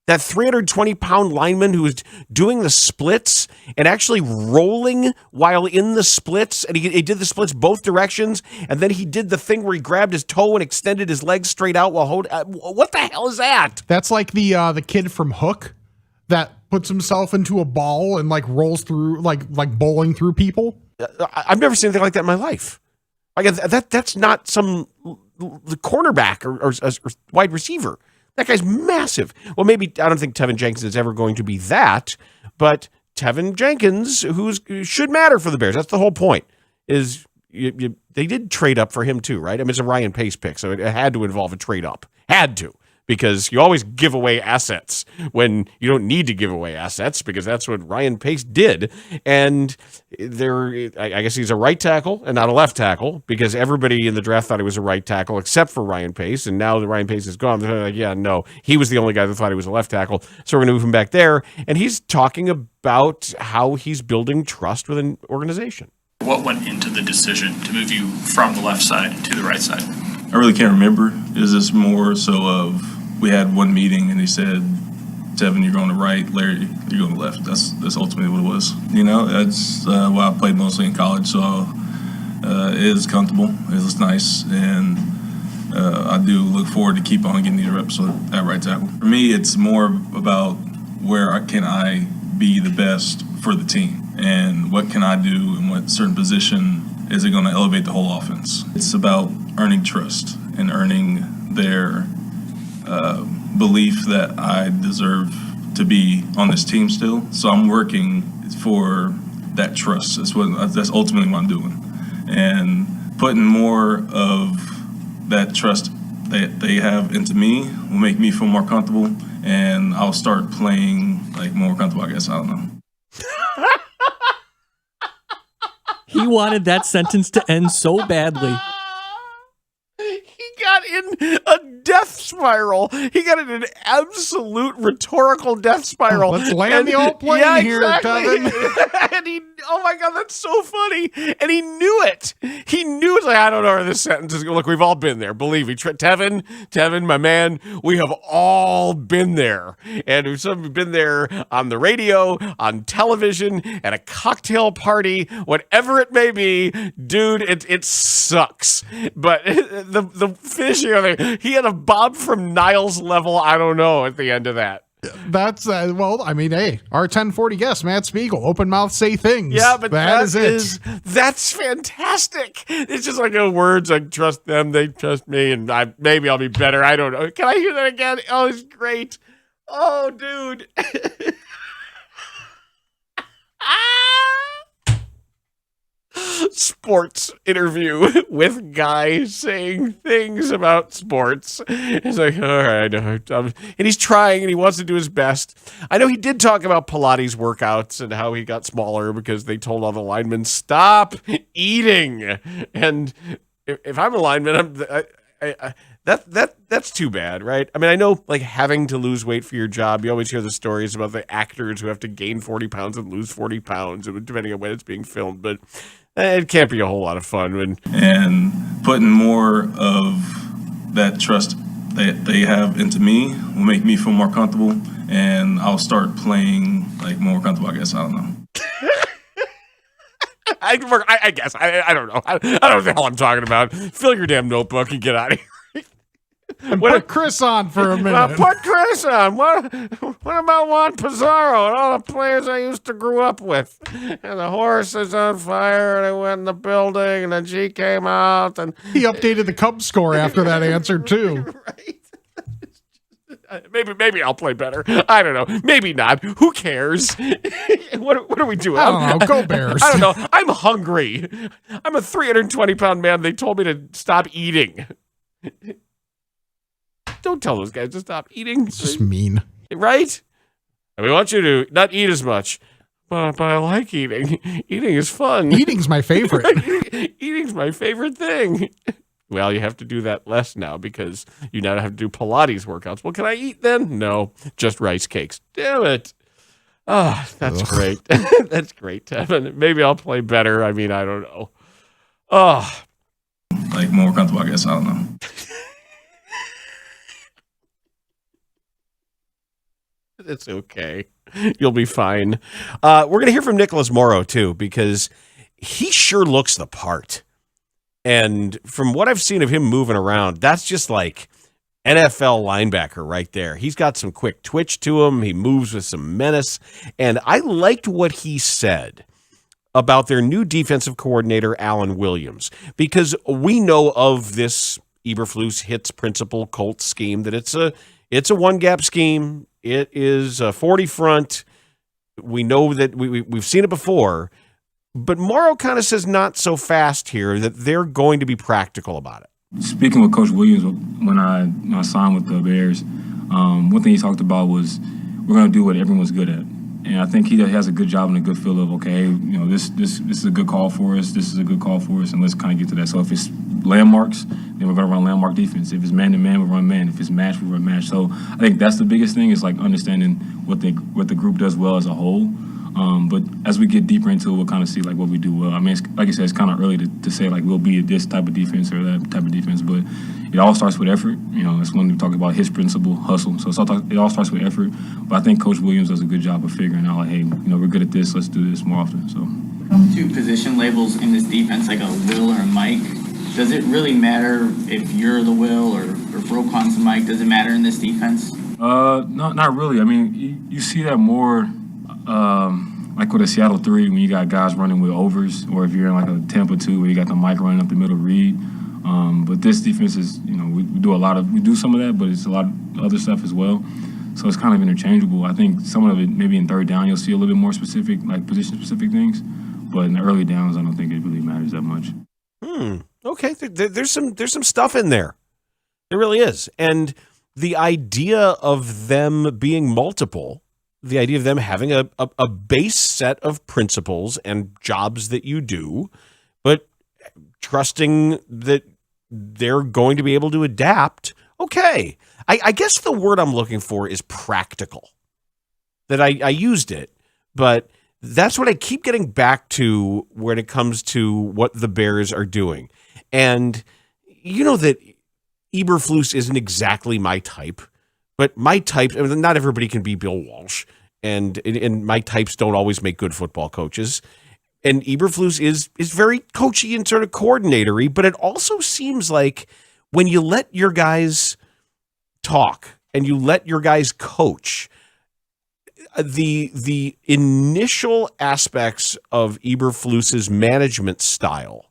that 320-pound lineman who was doing the splits and actually rolling while in the splits? And he did the splits both directions, and then he did the thing where he grabbed his toe and extended his leg straight out while holding. What the hell is that? That's like the kid from Hook that puts himself into a ball and like rolls through like bowling through people. I've never seen anything like that in my life. Like that's not the cornerback or wide receiver. That guy's massive. Well, maybe I don't think Tevin Jenkins is ever going to be that, but Tevin Jenkins, who should matter for the Bears. That's the whole point. Is they did trade up for him too, right? I mean, it's a Ryan Pace pick, so it had to involve a trade up. Had to. Because you always give away assets when you don't need to give away assets, because that's what Ryan Pace did. And I guess he's a right tackle and not a left tackle, because everybody in the draft thought he was a right tackle except for Ryan Pace. And now that Ryan Pace is gone, they're like, yeah, no, he was the only guy that thought he was a left tackle. So we're going to move him back there. And he's talking about how he's building trust with an organization. What went into the decision to move you from the left side to the right side? I really can't remember. Is this more so of we had one meeting and he said, Tevin, you're going to right, Larry, you're going to left. That's ultimately what it was. You know, that's why I played mostly in college, so it is comfortable, it is nice, and I do look forward to keep on getting these reps at right tackle. For me, it's more about where can I be the best for the team, and what can I do in what certain position is it going to elevate the whole offense. It's about earning trust and earning their belief that I deserve to be on this team still. So I'm working for that trust. That's ultimately what I'm doing. And putting more of that trust that they have into me will make me feel more comfortable, and I'll start playing like more comfortable, I guess. I don't know. He wanted that sentence to end so badly. He got in a death spiral. He got in an absolute rhetorical death spiral. Let's land the old plane here, Tevin. And oh my God, that's so funny. And he knew it. He knew it. Like, I don't know where this sentence is. Look, we've all been there. Believe me. Tevin, my man, we have all been there. And we've been there on the radio, on television, at a cocktail party, whatever it may be. Dude, it sucks. But the finishing of it, he had a Bob from Niles level, I don't know, at the end of that. That's well, I mean, hey, our 1040 guest, Matt Spiegel, open mouth say things. Yeah, but that is it. That's fantastic. It's just like words. I trust them, they trust me, and maybe I'll be better. I don't know. Can I hear that again? Oh, it's great. Oh, dude. Sports interview with guy saying things about sports. It's like, all right, and he's trying and he wants to do his best. I know he did talk about Pilates workouts and how he got smaller because they told all the linemen stop eating. And if I'm a lineman, that's too bad, right? I mean, I know like having to lose weight for your job. You always hear the stories about the actors who have to gain 40 pounds and lose 40 pounds, depending on when it's being filmed, but it can't be a whole lot of fun. And putting more of that trust that they have into me will make me feel more comfortable, and I'll start playing like more comfortable, I guess. I don't know. I guess. I don't know. I don't know what the hell I'm talking about. Fill your damn notebook and get out of here. And put Chris on for a minute. Put Chris on. What about Juan Pizarro and all the players I used to grow up with? And the horse is on fire, and I went in the building, and then she came out, and he updated the Cubs score after that answer too. Right. Maybe I'll play better. I don't know. Maybe not. Who cares? What are we doing? I don't know. Go Bears. I don't know. I'm hungry. I'm a 320-pound man. They told me to stop eating. Don't tell those guys to stop eating. It's just mean. Right? And we want you to not eat as much. But I like eating. Eating is fun. Eating's my favorite. Eating's my favorite thing. Well, you have to do that less now because you now have to do Pilates workouts. Well, can I eat then? No, just rice cakes. Damn it. Oh, that's great. That's great, Tevin. Maybe I'll play better. I mean, I don't know. Oh. Like more comfortable, I guess. I don't know. It's okay. You'll be fine. We're going to hear from Nicholas Morrow, too, because he sure looks the part. And from what I've seen of him moving around, that's just like NFL linebacker right there. He's got some quick twitch to him. He moves with some menace. And I liked what he said about their new defensive coordinator, Alan Williams, because we know of this Eberflus hits principle Colts scheme, that it's a one-gap scheme. It is a 40 front. We know that we've seen it before. But Morrow kind of says not so fast here, that they're going to be practical about it. Speaking with Coach Williams, when I signed with the Bears, one thing he talked about was we're going to do what everyone's good at. And I think he has a good job and a good feel of, okay, this is a good call for us, this is a good call for us, and let's kind of get to that. So if it's landmarks, then we're going to run landmark defense. If it's man-to-man, we run man. If it's match, we run match. So I think that's the biggest thing, is like understanding what the group does well as a whole. But as we get deeper into it, we'll kind of see like what we do well. I mean, like I said, it's kind of early to say like we'll be this type of defense or that type of defense, but it all starts with effort. That's when we talk about his principle, hustle. So it all starts with effort. But I think Coach Williams does a good job of figuring out like, hey, we're good at this. Let's do this more often. So, when it comes to position labels in this defense, like a Will or a Mike, does it really matter if you're the Will or Roquan's the Mike? Does it matter in this defense? Not really. I mean, you see that more. Like with a Seattle 3, when you got guys running with overs, or if you're in like a Tampa 2 where you got the Mike running up the middle read. But this defense is, we do some of that, but it's a lot of other stuff as well. So it's kind of interchangeable. I think some of it, maybe in third down, you'll see a little bit more specific, like position-specific things. But in the early downs, I don't think it really matters that much. Okay, there's some stuff in there. There really is. And the idea of them being multiple, the idea of them having a base set of principles and jobs that you do, but trusting that they're going to be able to adapt. Okay. I guess the word I'm looking for is practical. That I used it, but that's what I keep getting back to when it comes to what the Bears are doing. And you know that Eberflus isn't exactly my type. But my type, not everybody can be Bill Walsh, and my types don't always make good football coaches. And Eberflus is very coachy and sort of coordinatory, but it also seems like when you let your guys talk and you let your guys coach, the initial aspects of Eberflus's management style,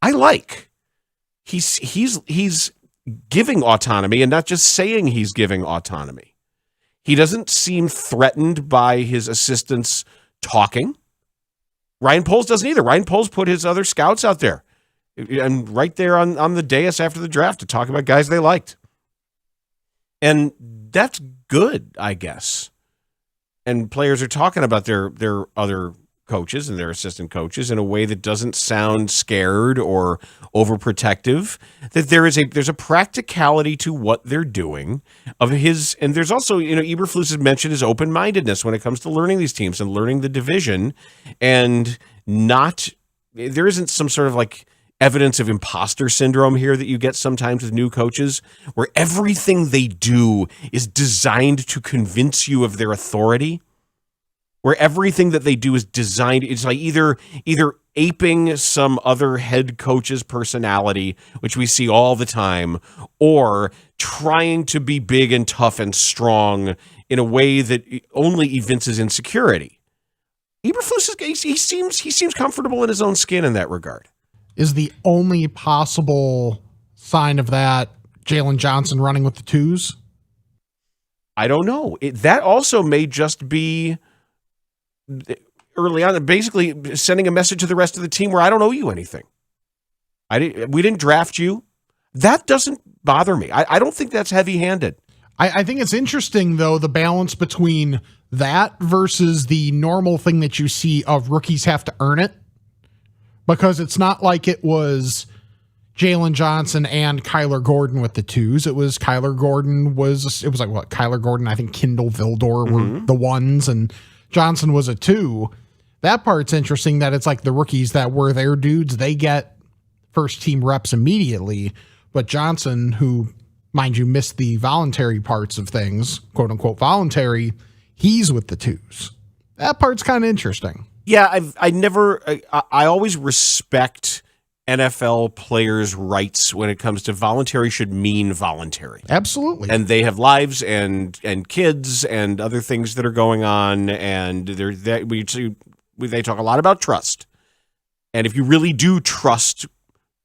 I like. He's giving autonomy and not just saying he's giving autonomy. He doesn't seem threatened by his assistants talking. Ryan Poles doesn't either. Ryan Poles put his other scouts out there and right there on the dais after the draft to talk about guys they liked. And that's good, I guess. And players are talking about their other coaches and their assistant coaches in a way that doesn't sound scared or overprotective. That there's a practicality to what they're doing of his, and there's also, Eberflus has mentioned his open-mindedness when it comes to learning these teams and learning the division, and there isn't some sort of like evidence of imposter syndrome here that you get sometimes with new coaches, where everything they do is designed to convince you of their authority. where everything that they do is designed. It's like either aping some other head coach's personality, which we see all the time, or trying to be big and tough and strong in a way that only evinces insecurity. Eberflus, he seems comfortable in his own skin in that regard. Is the only possible sign of that Jalen Johnson running with the twos? I don't know. That also may just be early on, basically sending a message to the rest of the team where I don't owe you anything. We didn't draft you. That doesn't bother me. I don't think that's heavy-handed. I think it's interesting, though, the balance between that versus the normal thing that you see of rookies have to earn it. Because it's not like it was Jalen Johnson and Kyler Gordon with the twos. It was Kyler Gordon Kyler Gordon, I think Kindle Vildor were the ones, and Johnson was a two. That part's interesting that it's like the rookies that were their dudes, they get first team reps immediately. But Johnson, who, mind you, missed the voluntary parts of things, quote unquote voluntary, he's with the twos. That part's kind of interesting. Yeah, I always respect NFL players' rights when it comes to voluntary should mean voluntary. Absolutely. And they have lives and kids and other things that are going on, and they talk a lot about trust. And if you really do trust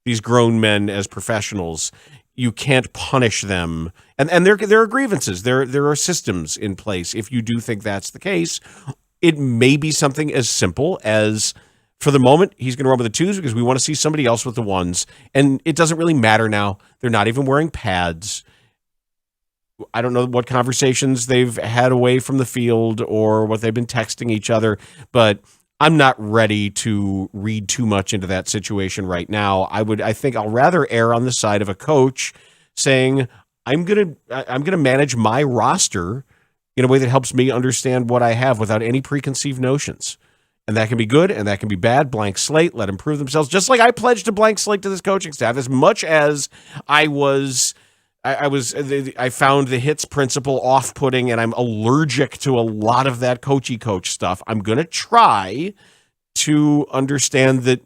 these grown men as professionals, you can't punish them. And there are grievances. There are systems in place if you do think that's the case. It may be something as simple as, for the moment, he's going to run with the twos because we want to see somebody else with the ones. And it doesn't really matter now. They're not even wearing pads. I don't know what conversations they've had away from the field or what they've been texting each other, but I'm not ready to read too much into that situation right now. I think I'll rather err on the side of a coach saying, I'm going to manage my roster in a way that helps me understand what I have without any preconceived notions. And that can be good and that can be bad. Blank slate, let them prove themselves. Just like I pledged a blank slate to this coaching staff, as much as I found the hits principle off-putting and I'm allergic to a lot of that coach stuff. I'm going to try to understand that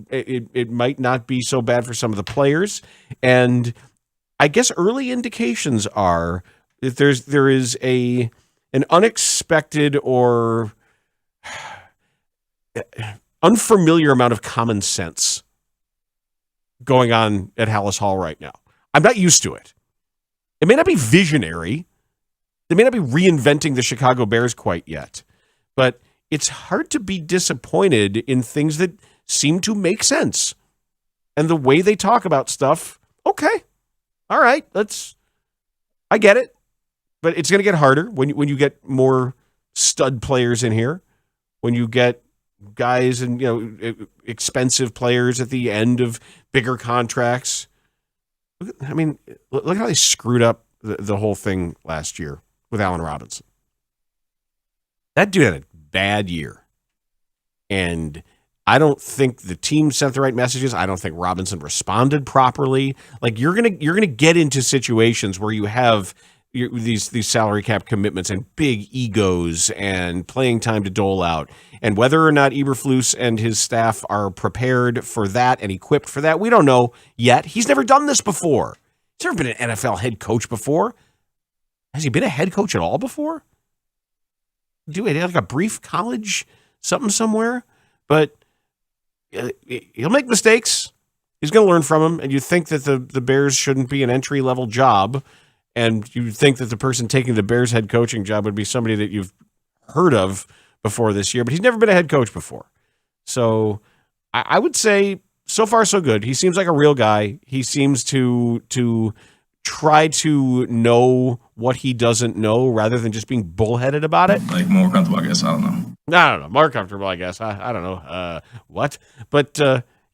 it might not be so bad for some of the players. And I guess early indications are that there is an unexpected or unfamiliar amount of common sense going on at Halas Hall right now. I'm not used to it. It may not be visionary. They may not be reinventing the Chicago Bears quite yet, but it's hard to be disappointed in things that seem to make sense. And the way they talk about stuff, okay, all right, I get it. But it's going to get harder when you get more stud players in here, when you get guys and expensive players at the end of bigger contracts. I mean, look how they screwed up the whole thing last year with Allen Robinson. That dude had a bad year, and I don't think the team sent the right messages. I don't think Robinson responded properly. Like you're gonna get into situations where you have these salary cap commitments and big egos and playing time to dole out. And whether or not Eberflus and his staff are prepared for that and equipped for that, we don't know yet. He's never done this before. He's never been an NFL head coach before. Has he been a head coach at all before? Do it like a brief college something somewhere, but he'll make mistakes. He's going to learn from them. And you think that the Bears shouldn't be an entry-level job, and you think that the person taking the Bears head coaching job would be somebody that you've heard of before this year, but he's never been a head coach before. So I would say so far so good. He seems like a real guy. He seems to try to know what he doesn't know rather than just being bullheaded about it. Like more comfortable, I guess. I don't know. I don't know. More comfortable, I guess. I don't know. What? But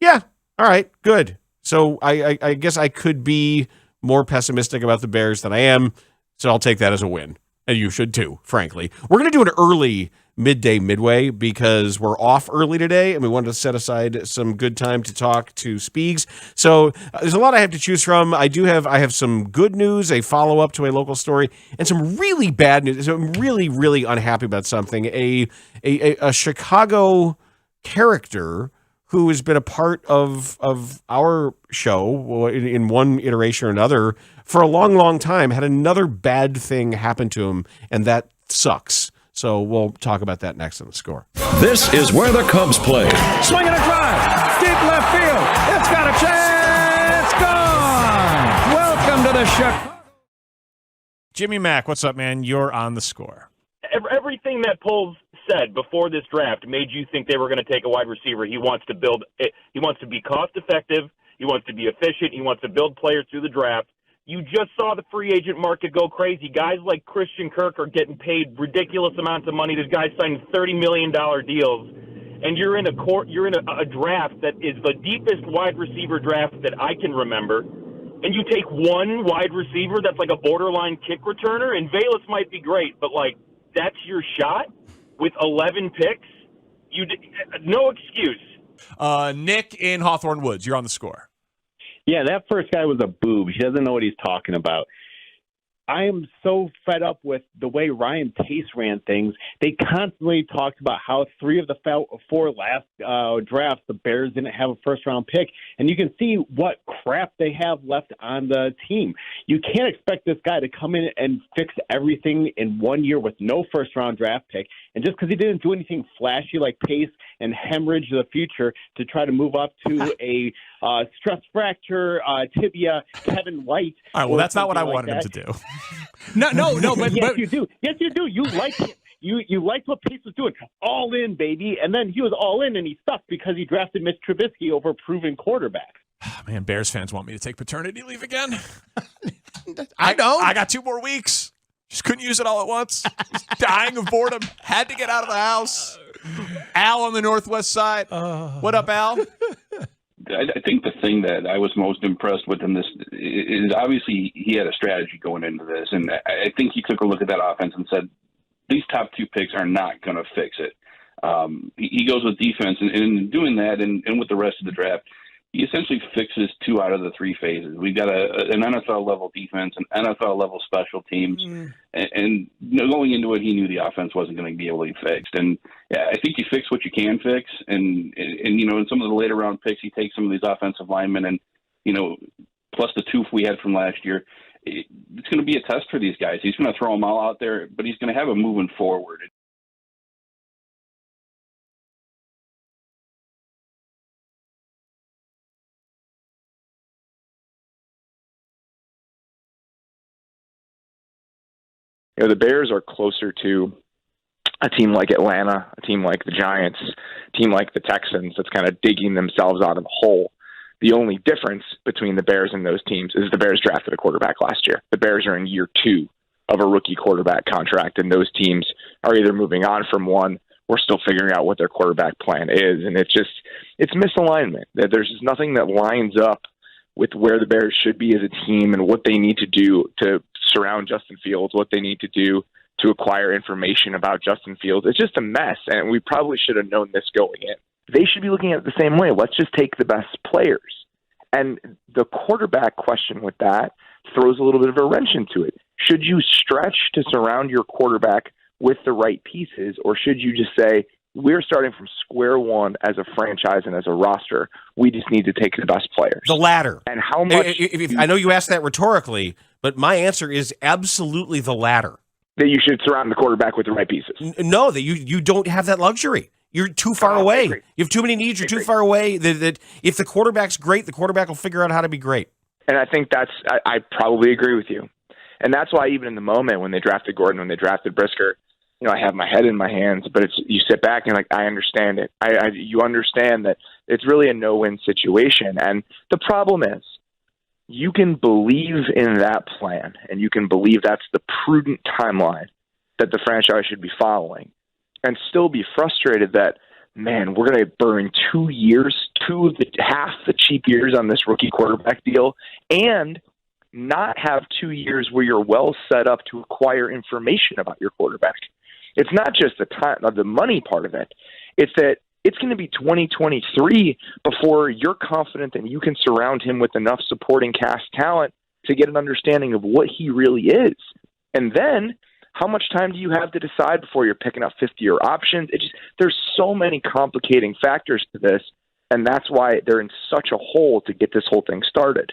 yeah. All right. Good. So I guess I could be more pessimistic about the Bears than I am, so I'll take that as a win. And you should too, frankly. We're going to do an early midway, because we're off early today and we wanted to set aside some good time to talk to Spiegs. So there's a lot I have to choose from. I have some good news, a follow-up to a local story, and some really bad news. So I'm really, really unhappy about something. A Chicago character who has been a part of our show in one iteration or another for a long, long time had another bad thing happen to him, and that sucks. So we'll talk about that next on The Score. This is where the Cubs play. Swing and a drive. Deep left field. It's got a chance. Gone. Welcome to the Chicago. Jimmy Mack, what's up, man? You're on The Score. Everything that Poles said before this draft made you think they were going to take a wide receiver. He wants to build it. He wants to be cost effective. He wants to be efficient. He wants to build players through the draft. You just saw the free agent market go crazy. Guys like Christian Kirk are getting paid ridiculous amounts of money. There's guys signing $30 million deals, and you're in a draft that is the deepest wide receiver draft that I can remember. And you take one wide receiver that's like a borderline kick returner, and Velus might be great, but like that's your shot with 11 picks. No excuse. Nick in Hawthorne Woods, you're on The Score. Yeah, that first guy was a boob. He doesn't know what he's talking about. I am so fed up with the way Ryan Pace ran things. They constantly talked about how 3 of the 4 last drafts, the Bears didn't have a first-round pick. And you can see what crap they have left on the team. You can't expect this guy to come in and fix everything in 1 year with no first-round draft pick. And just because he didn't do anything flashy like Pace and hemorrhage the future to try to move up to a stress fracture, tibia, Kevin White. All right, well, that's not what I wanted him to do. No, but yes, you do. Yes, you do. You like it. You liked what Pace was doing. All in, baby. And then he was all in, and he sucked because he drafted Mitch Trubisky over proven quarterback. Man, Bears fans want me to take paternity leave again. I don't. I got 2 more weeks. Just couldn't use it all at once. Just dying of boredom. Had to get out of the house. Al on the Northwest side. What up, Al? I think the thing that I was most impressed with in this is obviously he had a strategy going into this, and I think he took a look at that offense and said, these top 2 picks are not going to fix it. He goes with defense, and in doing that and with the rest of the draft, he essentially fixes 2 out of the 3 phases. We've got an NFL-level defense, an NFL-level special teams, and going into it, he knew the offense wasn't going to be able to be fixed. And yeah, I think you fix what you can fix, and in some of the later-round picks, he takes some of these offensive linemen, and, plus the 2 we had from last year, it's going to be a test for these guys. He's going to throw them all out there, but he's going to have them moving forward. The Bears are closer to a team like Atlanta, a team like the Giants, a team like the Texans that's kind of digging themselves out of a hole. The only difference between the Bears and those teams is the Bears drafted a quarterback last year. The Bears are in year 2 of a rookie quarterback contract, and those teams are either moving on from one or still figuring out what their quarterback plan is. And it's misalignment. There's just nothing that lines up with where the Bears should be as a team and what they need to do to surround Justin Fields, what they need to do to acquire information about Justin Fields. It's just a mess, and we probably should have known this going in. They should be looking at it the same way. Let's just take the best players. And the quarterback question with that throws a little bit of a wrench into it. Should you stretch to surround your quarterback with the right pieces, or should you just say, we're starting from square one as a franchise and as a roster. We just need to take the best players. The latter. And how much... I know you asked that rhetorically, but my answer is absolutely the latter. That you should surround the quarterback with the right pieces. No, that you don't have that luxury. You're too far away. You have too many needs. You're too far away. That if the quarterback's great, the quarterback will figure out how to be great. And I think I probably agree with you. And that's why even in the moment when they drafted Gordon, when they drafted Brisker, I have my head in my hands, but you sit back and you're like, I understand it. You understand that it's really a no-win situation. And the problem is you can believe in that plan and you can believe that's the prudent timeline that the franchise should be following and still be frustrated that, man, we're going to burn 2 years, half the cheap years on this rookie quarterback deal and not have 2 years where you're well set up to acquire information about your quarterback. it's not just the time of the money part of it. It's that it's going to be 2023 before you're confident that you can surround him with enough supporting cast talent to get an understanding of what he really is. And then how much time do you have to decide before you're picking up 50-year options? There's so many complicating factors to this, and that's why they're in such a hole to get this whole thing started.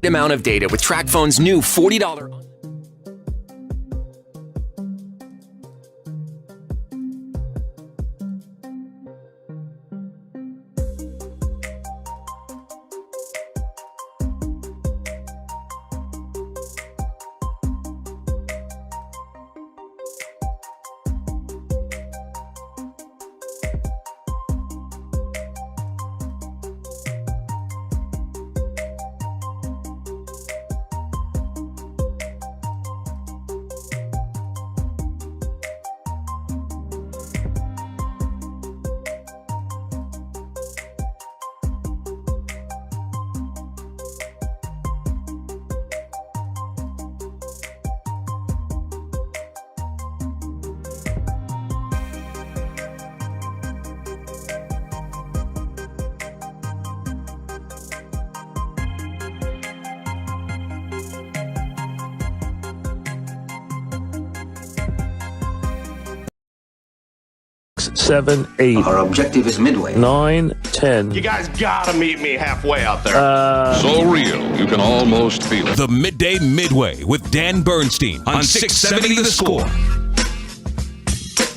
Amount of data with TracFone's new $40. Seven, 8. Our objective is midway. 9, 10. You guys gotta meet me halfway out there. So real, you can almost feel it. The Midday Midway with Dan Bernstein on 670 The Score.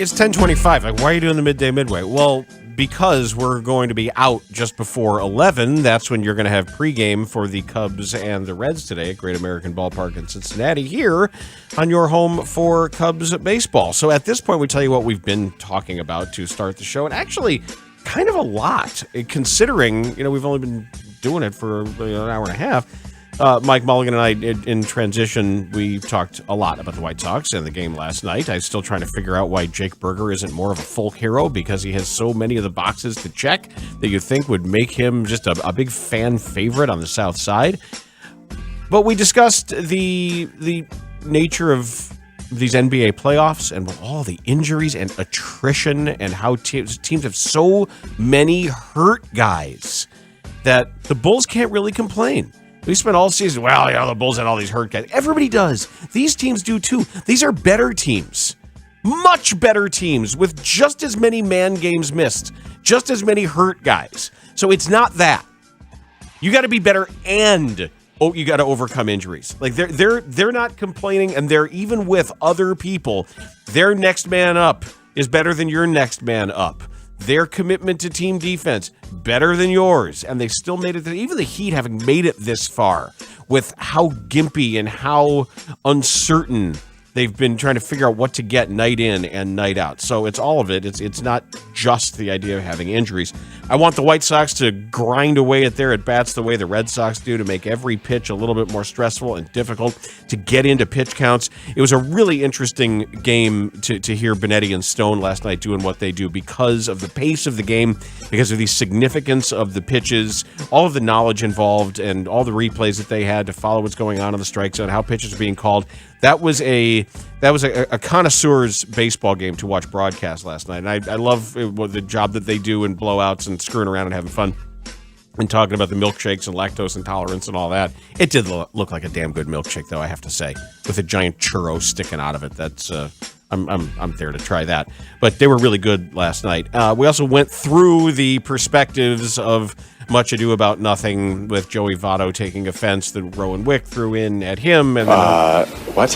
It's 10:25. Like, why are you doing the Midday Midway? Well, because we're going to be out just before 11. That's when you're going to have pregame for the Cubs and the Reds today at Great American Ballpark in Cincinnati, here on your home for Cubs baseball. So at this point, we tell you what we've been talking about to start the show, and actually kind of a lot, considering, we've only been doing it for an hour and a half. Mike Mulligan and I, in transition, we talked a lot about the White Sox and the game last night. I'm still trying to figure out why Jake Berger isn't more of a folk hero, because he has so many of the boxes to check that you think would make him just a big fan favorite on the South Side. But we discussed the nature of these NBA playoffs and all the injuries and attrition and how teams have so many hurt guys that the Bulls can't really complain. We spent all season, the Bulls had all these hurt guys. Everybody does. These teams do too. These are better teams. Much better teams with just as many man games missed, just as many hurt guys. So it's not that. You got to be better, and you got to overcome injuries. Like they're not complaining, and they're, even with other people, their next man up is better than your next man up. Their commitment to team defense, better than yours. And they still made it. Even the Heat, having made it this far, with how gimpy and how uncertain they've been trying to figure out what to get night in and night out. So it's all of it. It's not just the idea of having injuries. I want the White Sox to grind away at their at-bats the way the Red Sox do, to make every pitch a little bit more stressful and difficult, to get into pitch counts. It was a really interesting game to hear Benetti and Stone last night doing what they do because of the pace of the game, because of the significance of the pitches, all of the knowledge involved, and all the replays that they had to follow what's going on in the strike zone, how pitches are being called. That was a connoisseur's baseball game to watch broadcast last night. And I love the job that they do in blowouts and screwing around and having fun and talking about the milkshakes and lactose intolerance and all that. It did look like a damn good milkshake, though, I have to say, with a giant churro sticking out of it. That's I'm there to try that. But they were really good last night. We also went through the perspectives of Much Ado About Nothing, with Joey Votto taking offense that Rowan Wick threw in at him. And what?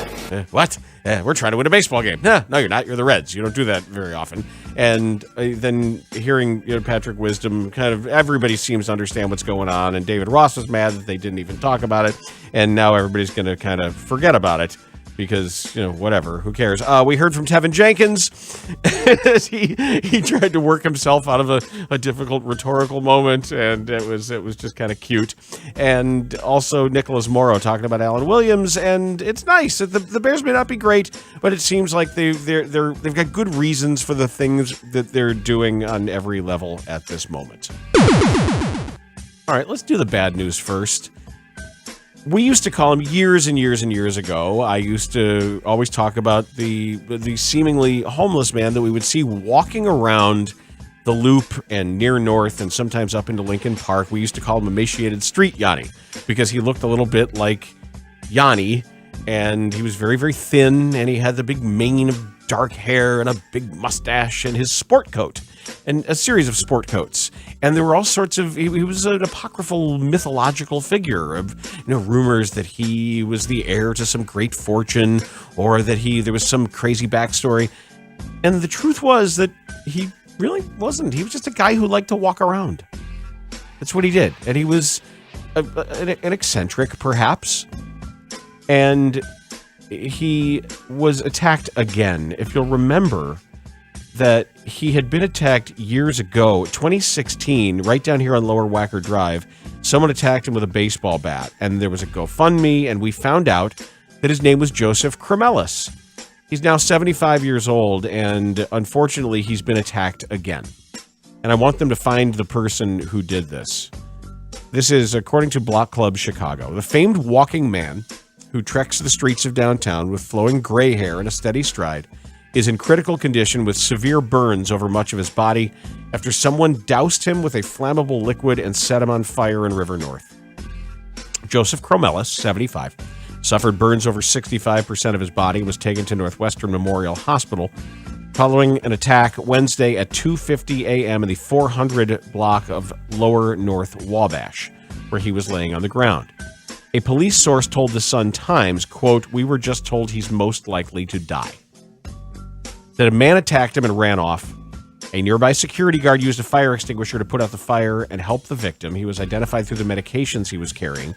What? We're trying to win a baseball game. No, you're not. You're the Reds. You don't do that very often. And then hearing Patrick Wisdom, kind of everybody seems to understand what's going on. And David Ross was mad that they didn't even talk about it. And now everybody's going to kind of forget about it. Because, whatever, who cares? We heard from Tevin Jenkins. he tried to work himself out of a difficult rhetorical moment, and it was just kind of cute. And also Nicholas Morrow talking about Alan Williams, and it's nice. The Bears may not be great, but it seems like they've got good reasons for the things that they're doing on every level at this moment. All right, let's do the bad news first. We used to call him years and years and years ago. I used to always talk about the seemingly homeless man that we would see walking around the Loop and near North and sometimes up into Lincoln Park. We used to call him Emaciated Street Yanni because he looked a little bit like Yanni, and he was very, very thin, and he had the big mane of dark hair and a big mustache and his sport coat and a series of sport coats. And there were all sorts of, he was an apocryphal mythological figure of, rumors that he was the heir to some great fortune, or that there was some crazy backstory. And the truth was that he really wasn't. He was just a guy who liked to walk around. That's what he did. And he was an eccentric, perhaps. And he was attacked again. If you'll remember that he had been attacked years ago, 2016, right down here on Lower Wacker Drive. Someone attacked him with a baseball bat, and there was a GoFundMe, and we found out that his name was Joseph Cremelis. He's now 75 years old, and unfortunately, he's been attacked again. And I want them to find the person who did this. This is, according to Block Club Chicago, the famed walking man who treks the streets of downtown with flowing gray hair and a steady stride is in critical condition with severe burns over much of his body after someone doused him with a flammable liquid and set him on fire in River North. Joseph Cremelis, 75, suffered burns over 65% of his body and was taken to Northwestern Memorial Hospital following an attack Wednesday at 2:50 a.m. in the 400 block of Lower North Wabash, where he was laying on the ground. A police source told the Sun-Times, quote, "We were just told he's most likely to die." That a man attacked him and ran off. A nearby security guard used a fire extinguisher to put out the fire and help the victim. He was identified through the medications he was carrying.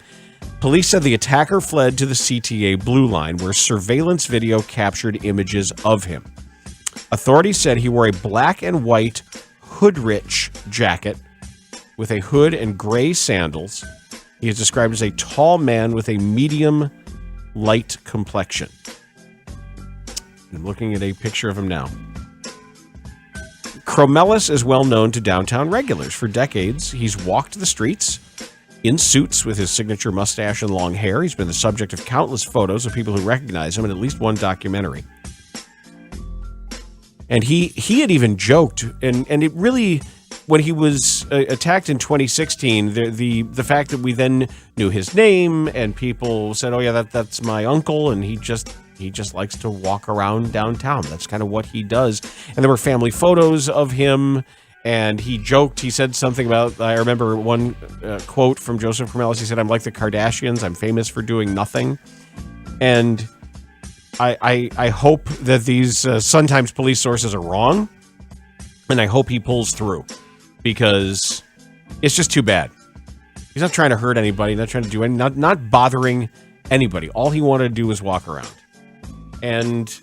Police said the attacker fled to the CTA Blue Line, where surveillance video captured images of him. Authorities said he wore a black and white Hoodrich jacket with a hood and gray sandals. He is described as a tall man with a medium light complexion. I'm looking at a picture of him now. Cremelis is well known to downtown regulars. For decades, he's walked the streets in suits with his signature mustache and long hair. He's been the subject of countless photos of people who recognize him in at least one documentary. And he had even joked, and it really, when he was attacked in 2016, the fact that we then knew his name and people said, "Oh yeah, that's my uncle," and he just likes to walk around downtown. That's kind of what he does. And there were family photos of him, and he joked. He said something about, I remember one quote from Joseph Cremelis. He said, "I'm like the Kardashians. I'm famous for doing nothing." And I hope that these Sun-Times police sources are wrong, and I hope he pulls through, because it's just too bad. He's not trying to hurt anybody, not trying to do anything, not bothering anybody. All he wanted to do was walk around. And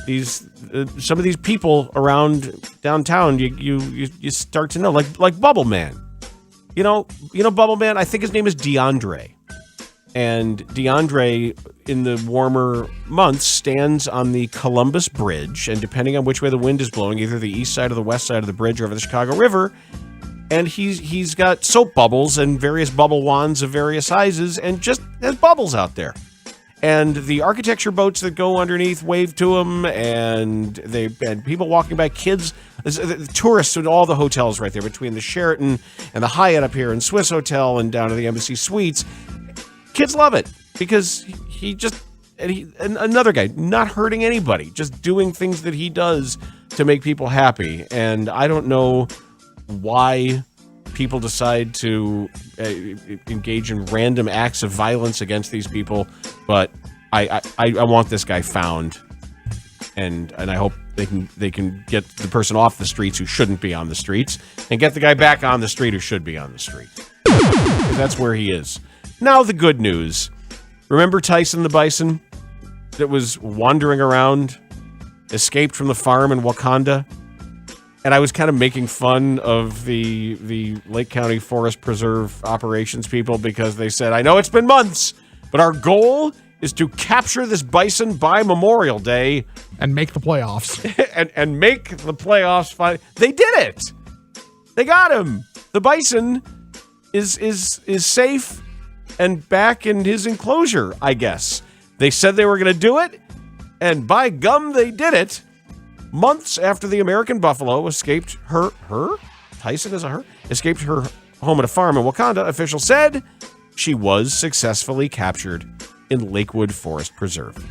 these some of these people around downtown, you start to know, like Bubble Man. You know Bubble Man? I think his name is DeAndre. And DeAndre, in the warmer months, stands on the Columbus Bridge, and depending on which way the wind is blowing, either the east side or the west side of the bridge over the Chicago River, and he's got soap bubbles and various bubble wands of various sizes, and just has bubbles out there. And the architecture boats that go underneath wave to him, and people walking by, kids, tourists in all the hotels right there, between the Sheraton and the Hyatt up here, and Swiss Hotel, and down to the Embassy Suites. Kids love it because and another guy, not hurting anybody, just doing things that he does to make people happy. And I don't know why people decide to engage in random acts of violence against these people, but I want this guy found, and I hope they can get the person off the streets who shouldn't be on the streets, and get the guy back on the street who should be on the street. Because that's where he is. Now the good news. Remember Tyson the Bison that was wandering around, escaped from the farm in Wakanda? And I was kind of making fun of the Lake County Forest Preserve operations people because they said, I know it's been months, but our goal is to capture this bison by Memorial Day. And make the playoffs. and make the playoffs fun. They did it. They got him. The bison is safe and back in his enclosure, I guess. They said they were going to do it, and by gum, they did it. Months after the American buffalo escaped Tyson is a her, escaped her home at a farm in Wakanda, officials said she was successfully captured in Lakewood Forest Preserve.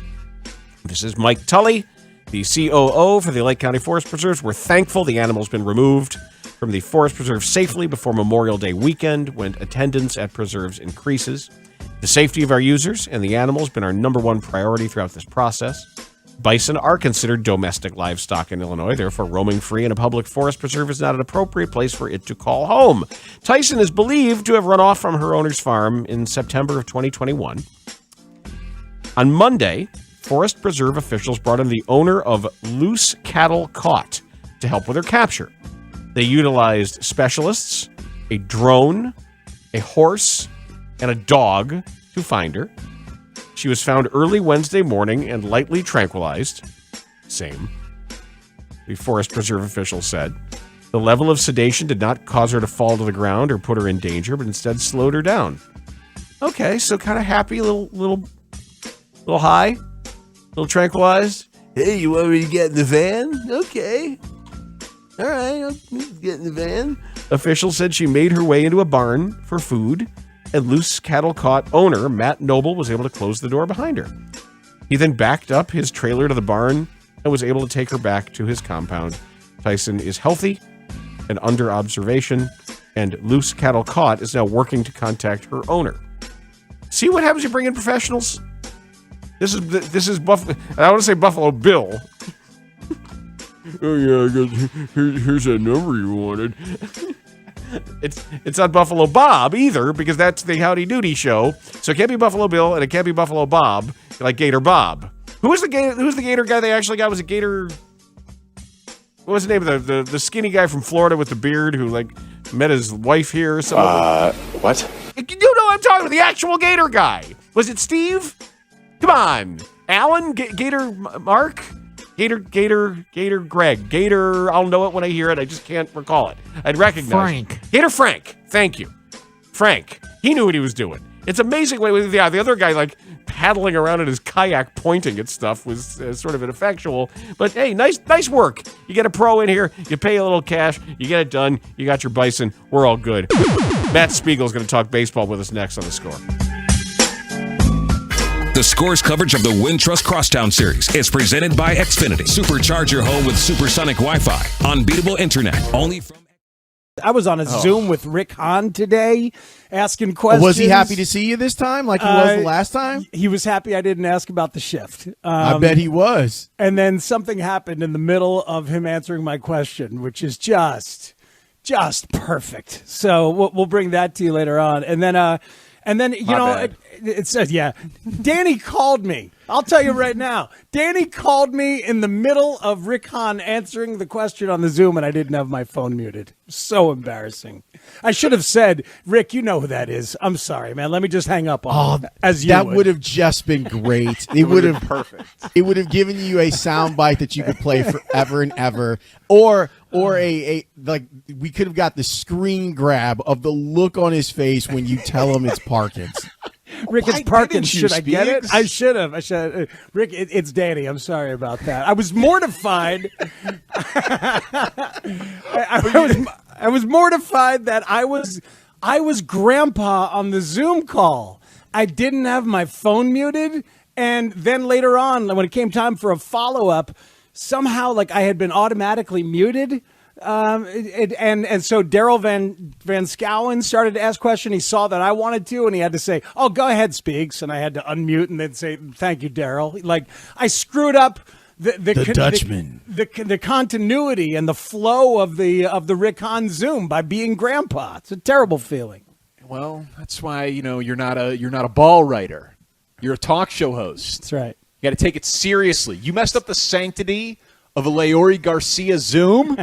This is Mike Tully, the COO for the Lake County Forest Preserves. We're thankful the animal's been removed from the Forest Preserve safely before Memorial Day weekend, when attendance at preserves increases. The safety of our users and the animals has been our number one priority throughout this process. Bison are considered domestic livestock in Illinois, therefore roaming free in a public forest preserve is not an appropriate place for it to call home. Tyson is believed to have run off from her owner's farm in September of 2021. On Monday, Forest Preserve officials brought in the owner of loose cattle caught to help with her capture. They utilized specialists, a drone, a horse, and a dog to find her. She was found early Wednesday morning and lightly tranquilized. Same. The Forest Preserve official said. The level of sedation did not cause her to fall to the ground or put her in danger, but instead slowed her down. Okay, so kind of happy, a little high, a little tranquilized. Hey, you want me to get in the van? Okay. All right, I'll get in the van. Officials said she made her way into a barn for food, and loose cattle caught owner Matt Noble was able to close the door behind her. He then backed up his trailer to the barn and was able to take her back to his compound. Tyson is healthy and under observation, and loose cattle caught is now working to contact her owner. See what happens when you bring in professionals? This is Buffalo. I want to say Buffalo Bill. Oh yeah, I guess here's that number you wanted. It's not Buffalo Bob either, because that's the Howdy Doody show. So it can't be Buffalo Bill and it can't be Buffalo Bob, like Gator Bob. Who's the Gator guy they actually got? Was it Gator? What was the name of the skinny guy from Florida with the beard who like met his wife here or something? What? You know what I'm talking about? The actual Gator guy. Was it Steve? Come on, Alan, Gator Mark. Gator Greg. Gator, I'll know it when I hear it. I just can't recall it. I'd recognize Frank. it. Gator Frank. Thank you. Frank. He knew what he was doing. It's amazing. The other guy, like, paddling around in his kayak pointing at stuff was sort of ineffectual. But, hey, nice work. You get a pro in here. You pay a little cash. You get it done. You got your bison. We're all good. Matt Spiegel's going to talk baseball with us next on The Score. The Score's coverage of the Wintrust Crosstown Series is presented by Xfinity. Supercharge your home with supersonic Wi-Fi. Unbeatable internet. Only from... I was on a Zoom with Rick Hahn today asking questions. Was he happy to see you this time like he was the last time? He was happy I didn't ask about the shift. I bet he was. And then something happened in the middle of him answering my question, which is just perfect. So we'll bring that to you later on. And then And then, it says, Danny called me. I'll tell you right now. Danny called me in the middle of Rick Hahn answering the question on the Zoom, and I didn't have my phone muted. So embarrassing. I should have said, Rick, you know who that is. I'm sorry, man. Let me just hang up on that would have just been great. It would have perfect. It would have given you a sound bite that you could play forever and ever. Or a like we could have got the screen grab of the look on his face when you tell him it's Parkins. Rick, it's Parkins. Should I get it? I should have. Rick, it's Danny. I'm sorry about that. I was mortified. I was mortified that I was grandpa on the Zoom call. I didn't have my phone muted, and then later on, when it came time for a follow-up, somehow like I had been automatically muted. And so Daryl Van Schouwen started to ask questions. He saw that I wanted to, and he had to say, "Oh, go ahead, Speaks," and I had to unmute and then say, "Thank you, Daryl." Like I screwed up the Dutchman, the continuity and the flow of the Rick Hahn Zoom by being grandpa. It's a terrible feeling. Well, that's why you're not a ball writer. You're a talk show host. That's right. You got to take it seriously. You messed up the sanctity of a Leori Garcia Zoom?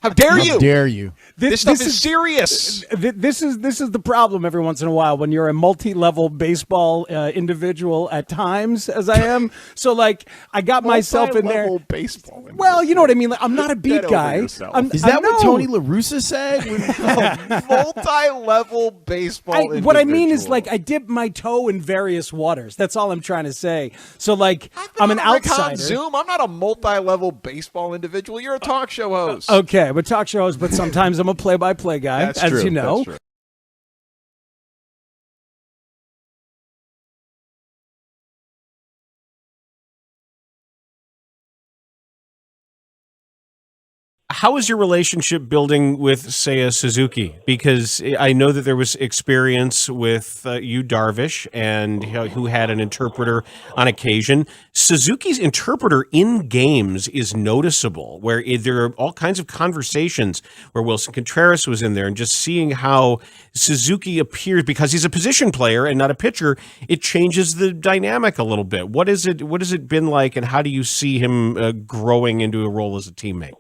How dare you? How dare you? This stuff is serious. This is the problem every once in a while when you're a multi-level baseball individual at times, as I am. So, like, I got myself in there. Multi-level baseball. Well, you know what I mean. Like, I'm not a beat guy. Is that what Tony La Russa said? Multi-level baseball what I mean is, like, I dip my toe in various waters. That's all I'm trying to say. So, like, I'm an outsider. Zoom. I'm not a multi-level baseball individual. You're a talk show host. Okay, I'm a talk show host, but sometimes I'm a play-by-play guy, That's as true. you know. That's true. How is your relationship building with, say, a Suzuki? Because I know that there was experience with you, Darvish, and who had an interpreter on occasion. Suzuki's interpreter in games is noticeable, where there are all kinds of conversations where Wilson Contreras was in there, and just seeing how Suzuki appears, because he's a position player and not a pitcher, it changes the dynamic a little bit. What has it been like, and how do you see him growing into a role as a teammate?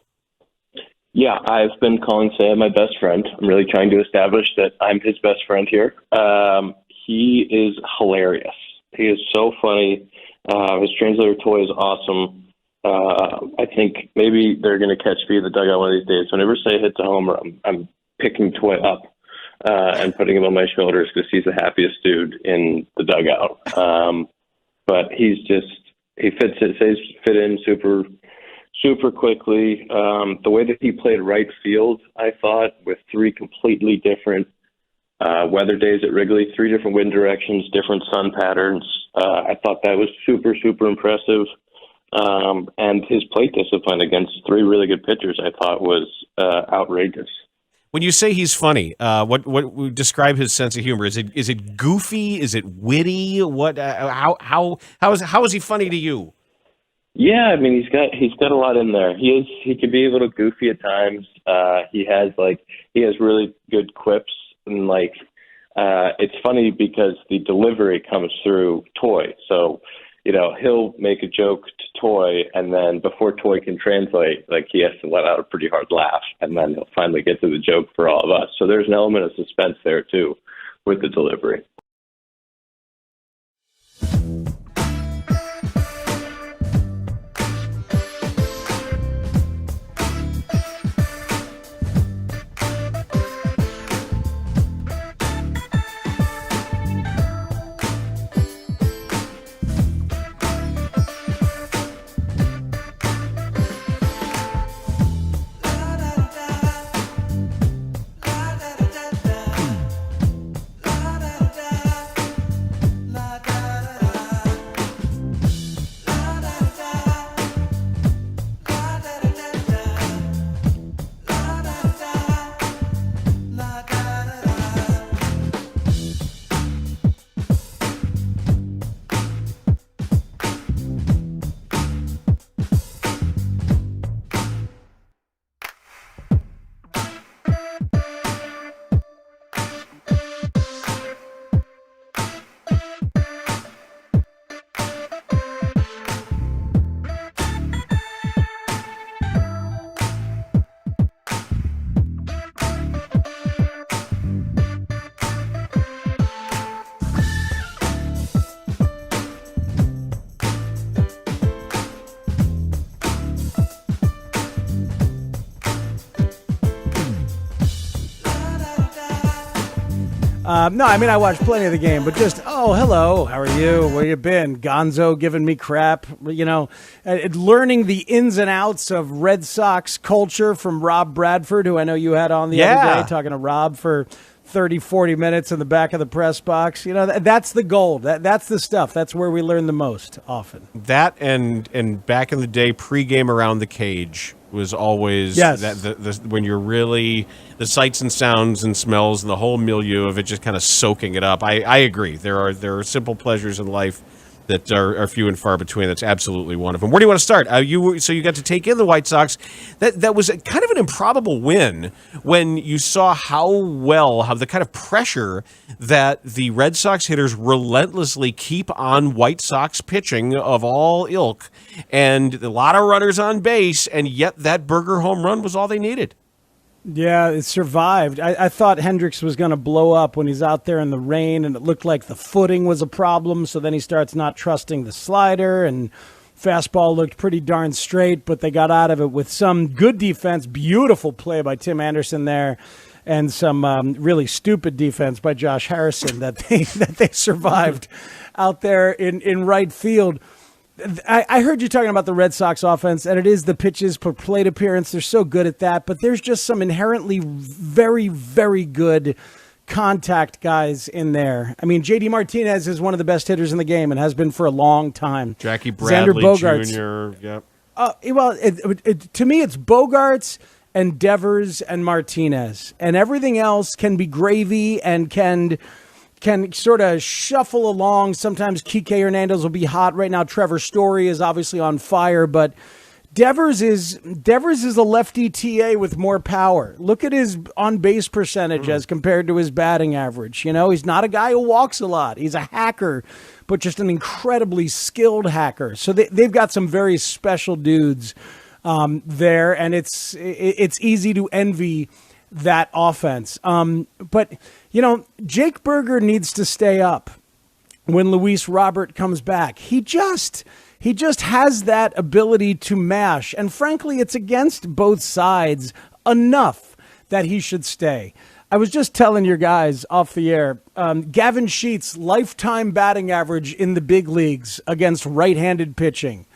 Yeah, I've been calling Sam my best friend. I'm really trying to establish that I'm his best friend here. He is hilarious. He is so funny. His translator toy is awesome. I think maybe they're going to catch me in the dugout one of these days. Whenever Say hits a homer, I'm picking Toy up and putting him on my shoulders because he's the happiest dude in the dugout. But he fit in super quickly. The way that he played right field, I thought, with three completely different weather days at Wrigley, three different wind directions, different sun patterns. I thought that was super impressive. And his plate discipline against three really good pitchers, I thought, was outrageous. When you say he's funny, what would describe his sense of humor? Is it goofy? Is it witty? What? How is he funny to you? Yeah, I mean he's got a lot in there. He can be a little goofy at times. He has really good quips, and it's funny because the delivery comes through Toy. So, he'll make a joke to Toy, and then before Toy can translate, he has to let out a pretty hard laugh, and then he'll finally get to the joke for all of us. So there's an element of suspense there too with the delivery. No, I mean, I watched plenty of the game, but just, oh, hello, how are you? Where you been? Gonzo giving me crap, learning the ins and outs of Red Sox culture from Rob Bradford, who I know you had on the other day, talking to Rob for 30, 40 minutes in the back of the press box. That's the gold. That's the stuff. That's where we learn the most often. That and back in the day, pregame around the cage was always when you're really the sights and sounds and smells and the whole milieu of it just kind of soaking it up. I agree. There are simple pleasures in life that are few and far between. That's absolutely one of them. Where do you want to start? You got to take in the White Sox. That was kind of an improbable win when you saw how the kind of pressure that the Red Sox hitters relentlessly keep on White Sox pitching of all ilk, and a lot of runners on base, and yet that Burger home run was all they needed. Yeah, it survived. I thought Hendricks was going to blow up when he's out there in the rain, and it looked like the footing was a problem, so then he starts not trusting the slider, and fastball looked pretty darn straight, but they got out of it with some good defense, beautiful play by Tim Anderson there, and some really stupid defense by Josh Harrison that they survived out there in right field. I heard you talking about the Red Sox offense, and it is the pitches per plate appearance. They're so good at that, but there's just some inherently very, very good contact guys in there. I mean, J.D. Martinez is one of the best hitters in the game and has been for a long time. Jackie Bradley Jr., yep. To me, it's Bogarts and Devers and Martinez, and everything else can be gravy and can sort of shuffle along. Sometimes Kike Hernandez will be hot. Right now, Trevor Story is obviously on fire, but Devers is a lefty TA with more power. Look at his on-base percentage as compared to his batting average. He's not a guy who walks a lot. He's a hacker, but just an incredibly skilled hacker. So they've got some very special dudes there, and it's easy to envy that offense. But Jake Burger needs to stay up when Luis Robert comes back. He just has that ability to mash. And frankly, it's against both sides enough that he should stay. I was just telling your guys off the air, Gavin Sheets' lifetime batting average in the big leagues against right-handed pitching,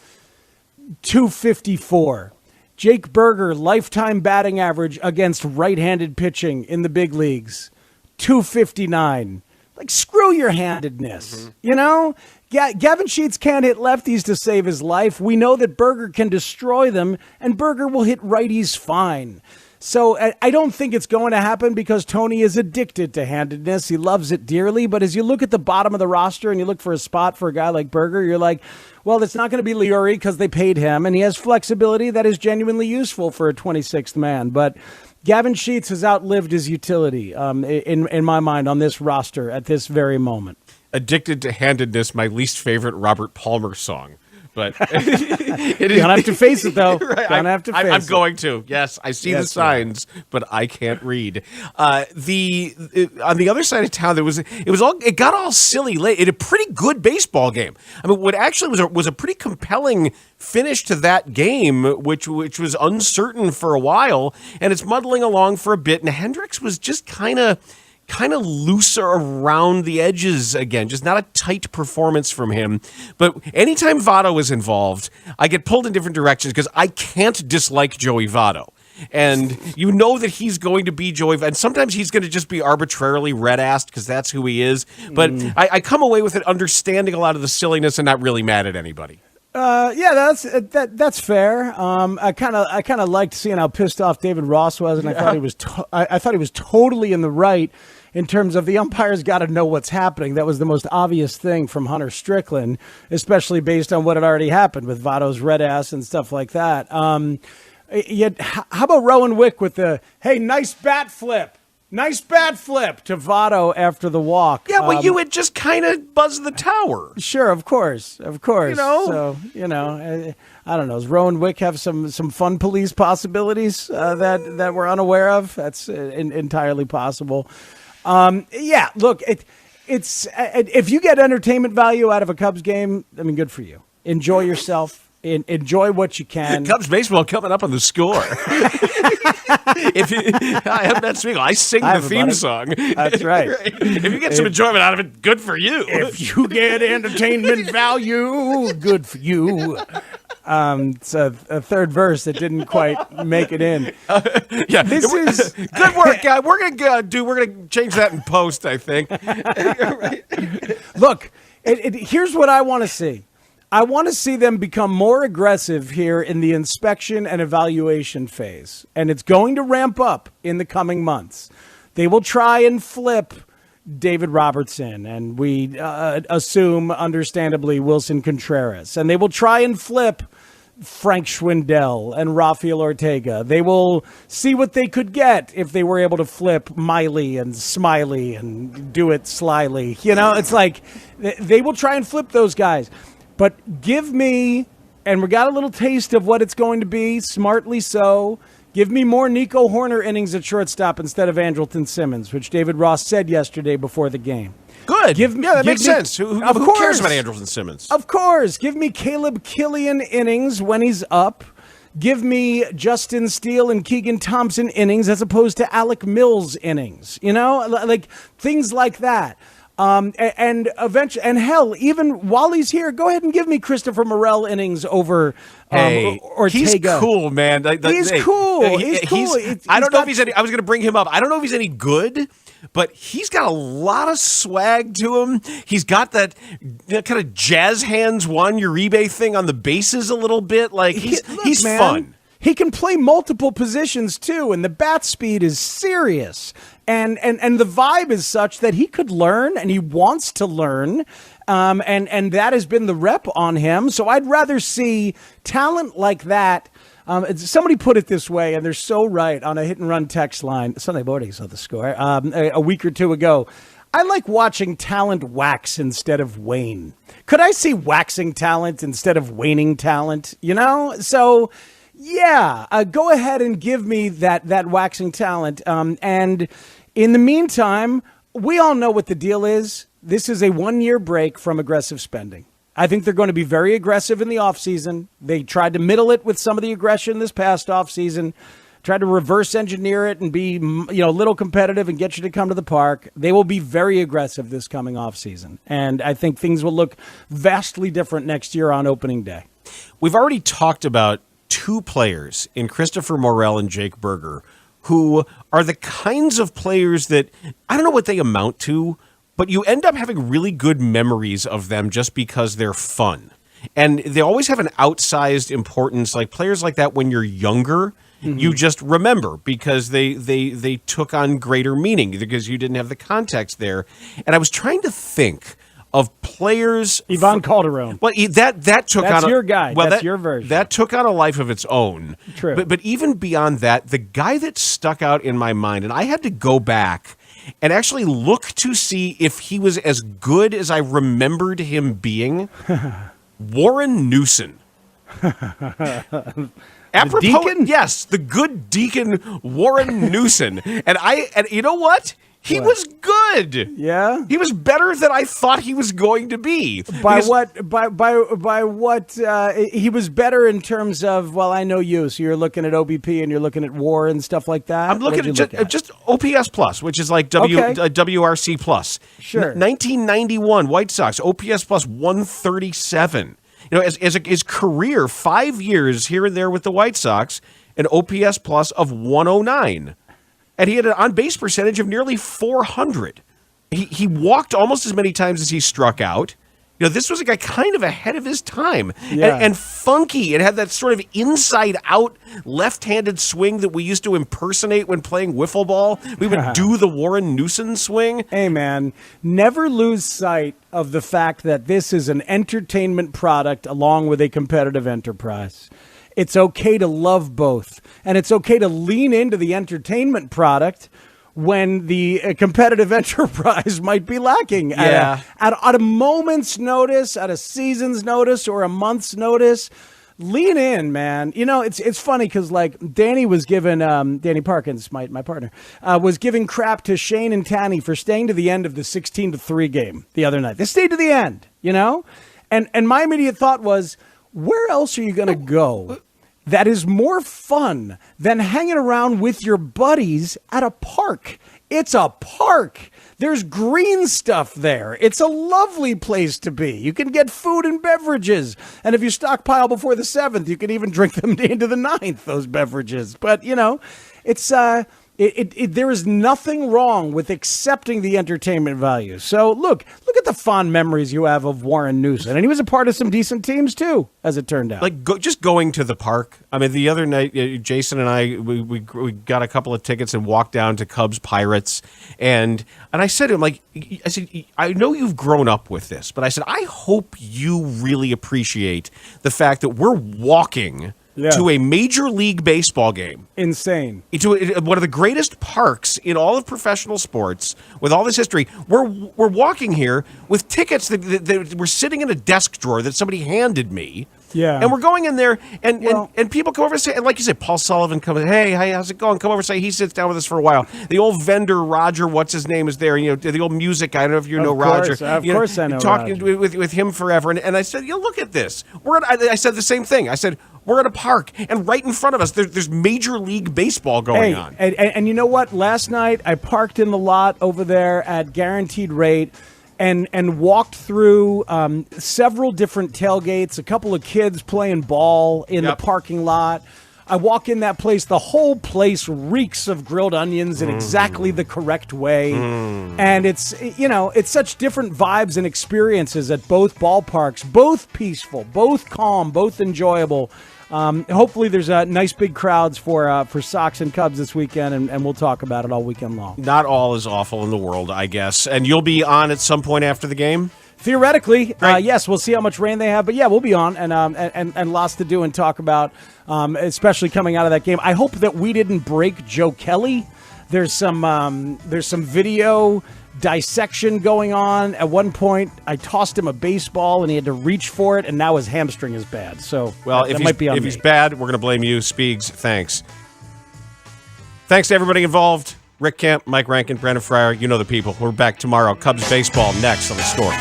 254. Jake Burger, lifetime batting average against right-handed pitching in the big leagues, 259. Like, screw your handedness, Gavin Sheets can't hit lefties to save his life. We know that Burger can destroy them, and Burger will hit righties fine. So I don't think it's going to happen because Tony is addicted to handedness. He loves it dearly. But as you look at the bottom of the roster and you look for a spot for a guy like Burger, you're like, well, it's not going to be Leary because they paid him, and he has flexibility that is genuinely useful for a 26th man. But Gavin Sheets has outlived his utility in my mind on this roster at this very moment. Addicted to handedness, my least favorite Robert Palmer song. But you don't have to face it, though. Right. I'm going to. Yes, I see the signs, but I can't read. On the other side of town, it got all silly late. It a pretty good baseball game. I mean, what actually was a pretty compelling finish to that game, which was uncertain for a while, and it's muddling along for a bit. And Hendricks was just kind of looser around the edges again, just not a tight performance from him. But anytime Votto is involved, I get pulled in different directions because I can't dislike Joey Votto. And you know that he's going to be Joey, and sometimes he's going to just be arbitrarily red-assed because that's who he is. But I come away with it understanding a lot of the silliness and not really mad at anybody. Yeah, that's fair. I kind of liked seeing how pissed off David Ross was, and I thought he was totally in the right in terms of the umpires got to know what's happening. That was the most obvious thing from Hunter Strickland, especially based on what had already happened with Votto's red ass and stuff like that. Yet, how about Rowan Wick with the hey, nice bat flip? Nice bat flip to Votto after the walk. Yeah, well, you had just kind of buzzed the tower. Sure, of course. So, I don't know. Does Rowan Wick have some fun police possibilities that we're unaware of? That's entirely possible. Yeah, look, it's if you get entertainment value out of a Cubs game, I mean, good for you. Enjoy yourself. Enjoy what you can. Cubs baseball coming up on The Score. I am Matt Spiegel. I sing the theme song. That's right. If you get some enjoyment out of it, good for you. If you get entertainment value, good for you. It's a third verse that didn't quite make it in. Yeah, this is good work, guy. We're gonna change that in post, I think. Look, here's what I want to see. I want to see them become more aggressive here in the inspection and evaluation phase, and it's going to ramp up in the coming months. They will try and flip David Robertson, and we assume, understandably, Wilson Contreras. And they will try and flip Frank Schwindel and Rafael Ortega. They will see what they could get if they were able to flip Miley and Smiley and do it slyly. You know, it's like they will try and flip those guys. But give me, and we got a little taste of what it's going to be, smartly so. Give me more Nico Horner innings at shortstop instead of Andrelton Simmons, which David Ross said yesterday before the game. Good. That makes sense. Who cares about Andrelton Simmons? Of course. Give me Caleb Killian innings when he's up. Give me Justin Steele and Keegan Thompson innings as opposed to Alec Mills innings. You know, like things like that. And eventually, and hell, even while he's here, go ahead and give me Christopher Morel innings over Ortega. He's cool, man. He's cool. He's cool. I don't know if he's any. I was going to bring him up. I don't know if he's any good, but he's got a lot of swag to him. He's got that kind of jazz hands Juan Uribe thing on the bases a little bit. Like he's fun. He can play multiple positions too, and the bat speed is serious. And the vibe is such that he could learn, and he wants to learn, and that has been the rep on him. So I'd rather see talent like that. Somebody put it this way, and they're so right on a hit and run text line. Sunday mornings on the Score a week or two ago. I like watching talent wax instead of wane. Could I see waxing talent instead of waning talent? You know, so. Yeah, go ahead and give me that waxing talent. And in the meantime, we all know what the deal is. This is a 1-year break from aggressive spending. I think they're going to be very aggressive in the offseason. They tried to middle it with some of the aggression this past offseason, tried to reverse engineer it and be a little competitive and get you to come to the park. They will be very aggressive this coming offseason. And I think things will look vastly different next year on opening day. We've already talked about 2 players in Christopher Morel and Jake Berger who are the kinds of players that I don't know what they amount to, but you end up having really good memories of them just because they're fun. And they always have an outsized importance. Like players like that when you're younger, you just remember because they took on greater meaning because you didn't have the context there. And I was trying to think of players. Ivan Calderon. Well, that took That's on your guy. Well, That's your version. That took on a life of its own. True. But even beyond that, the guy that stuck out in my mind, and I had to go back and actually look to see if he was as good as I remembered him being, Warren Newson. Apropos, Deacon? Yes, the good Deacon Warren Newson. And you know what? He was good. Yeah, he was better than I thought he was going to be. By what? He was better in terms of. Well, I know you, so you're looking at OBP and you're looking at WAR and stuff like that. I'm looking at just OPS plus, which is like WRC plus. Sure. 1991 White Sox OPS plus 137. You know, as his career, 5 years here and there with the White Sox, an OPS plus of 109. And he had an on-base percentage of nearly 400. He walked almost as many times as he struck out. You know, this was a guy kind of ahead of his time. Yeah. And funky. It had that sort of inside-out left-handed swing that we used to impersonate when playing wiffle ball. We would do the Warren Newson swing. Hey, man, never lose sight of the fact that this is an entertainment product along with a competitive enterprise. It's okay to love both, and it's okay to lean into the entertainment product when the competitive enterprise might be lacking at a moment's notice, at a season's notice, or a month's notice. Lean in, man. You know, it's funny because like Danny was given Danny Parkins, my partner, was giving crap to Shane and Tanny for staying to the end of the 16-3 game the other night. They stayed to the end, you know, and my immediate thought was, where else are you going to go that is more fun than hanging around with your buddies at a park. It's a park. There's green stuff there. It's a lovely place to be. You can get food and beverages. And if you stockpile before the 7th, you can even drink them into the 9th, those beverages. But, it's there is nothing wrong with accepting the entertainment value. So look at the fond memories you have of Warren Newson. And he was a part of some decent teams too, as it turned out. Just going to the park. I mean, the other night, Jason and I, we got a couple of tickets and walked down to Cubs Pirates. And I said to him, I know you've grown up with this, but I said, I hope you really appreciate the fact that we're walking to a Major League Baseball game. Insane. To one of the greatest parks in all of professional sports, with all this history. We're walking here with tickets that were sitting in a desk drawer that somebody handed me. Yeah. And we're going in there, and people come over and say, and like you said, Paul Sullivan comes, hey, how's it going? Come over and say, he sits down with us for a while. The old vendor, Roger, what's his name, is there. The old music guy, I don't know if you know Roger. Of course I know talking Roger. with him forever. And I said, look at this. I said the same thing. I said, we're at a park, and right in front of us, there's Major League Baseball going on. And you know what? Last night, I parked in the lot over there at Guaranteed Rate and walked through several different tailgates, a couple of kids playing ball in the parking lot. I walk in that place, the whole place reeks of grilled onions in exactly the correct way. And it's such different vibes and experiences at both ballparks, both peaceful, both calm, both enjoyable. Hopefully there's nice big crowds for Sox and Cubs this weekend, and we'll talk about it all weekend long. Not all is awful in the world, I guess. And you'll be on at some point after the game? Theoretically, yes. We'll see how much rain they have, but yeah, we'll be on and lots to do and talk about, especially coming out of that game. I hope that we didn't break Joe Kelly. There's some video dissection going on. At one point, I tossed him a baseball and he had to reach for it, and now his hamstring is bad. So, if he's bad, we're going to blame you. Spiegs, thanks. Thanks to everybody involved. Rick Kemp, Mike Rankin, Brandon Fryer. You know the people. We're back tomorrow. Cubs baseball next on The Score.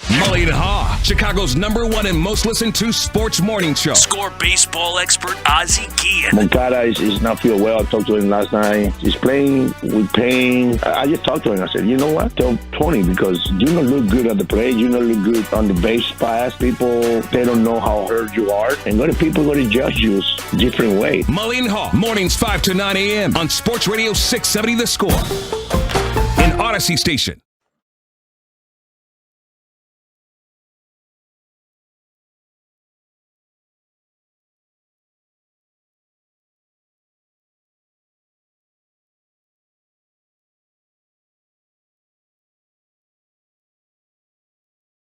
Mully and Haugh, Chicago's #1 and most listened to sports morning show. Score baseball expert Ozzie Guillen. Moncada is not feel well. I talked to him last night. He's playing with pain. I just talked to him. I said, you know what? Tell Tony, because you don't look good at the plate. You don't look good on the base pass. People, they don't know how hurt you are. And people going to judge you different way. Mully and Haugh, mornings 5 to 9 a.m. on Sports Radio 670 The Score. An Odyssey station.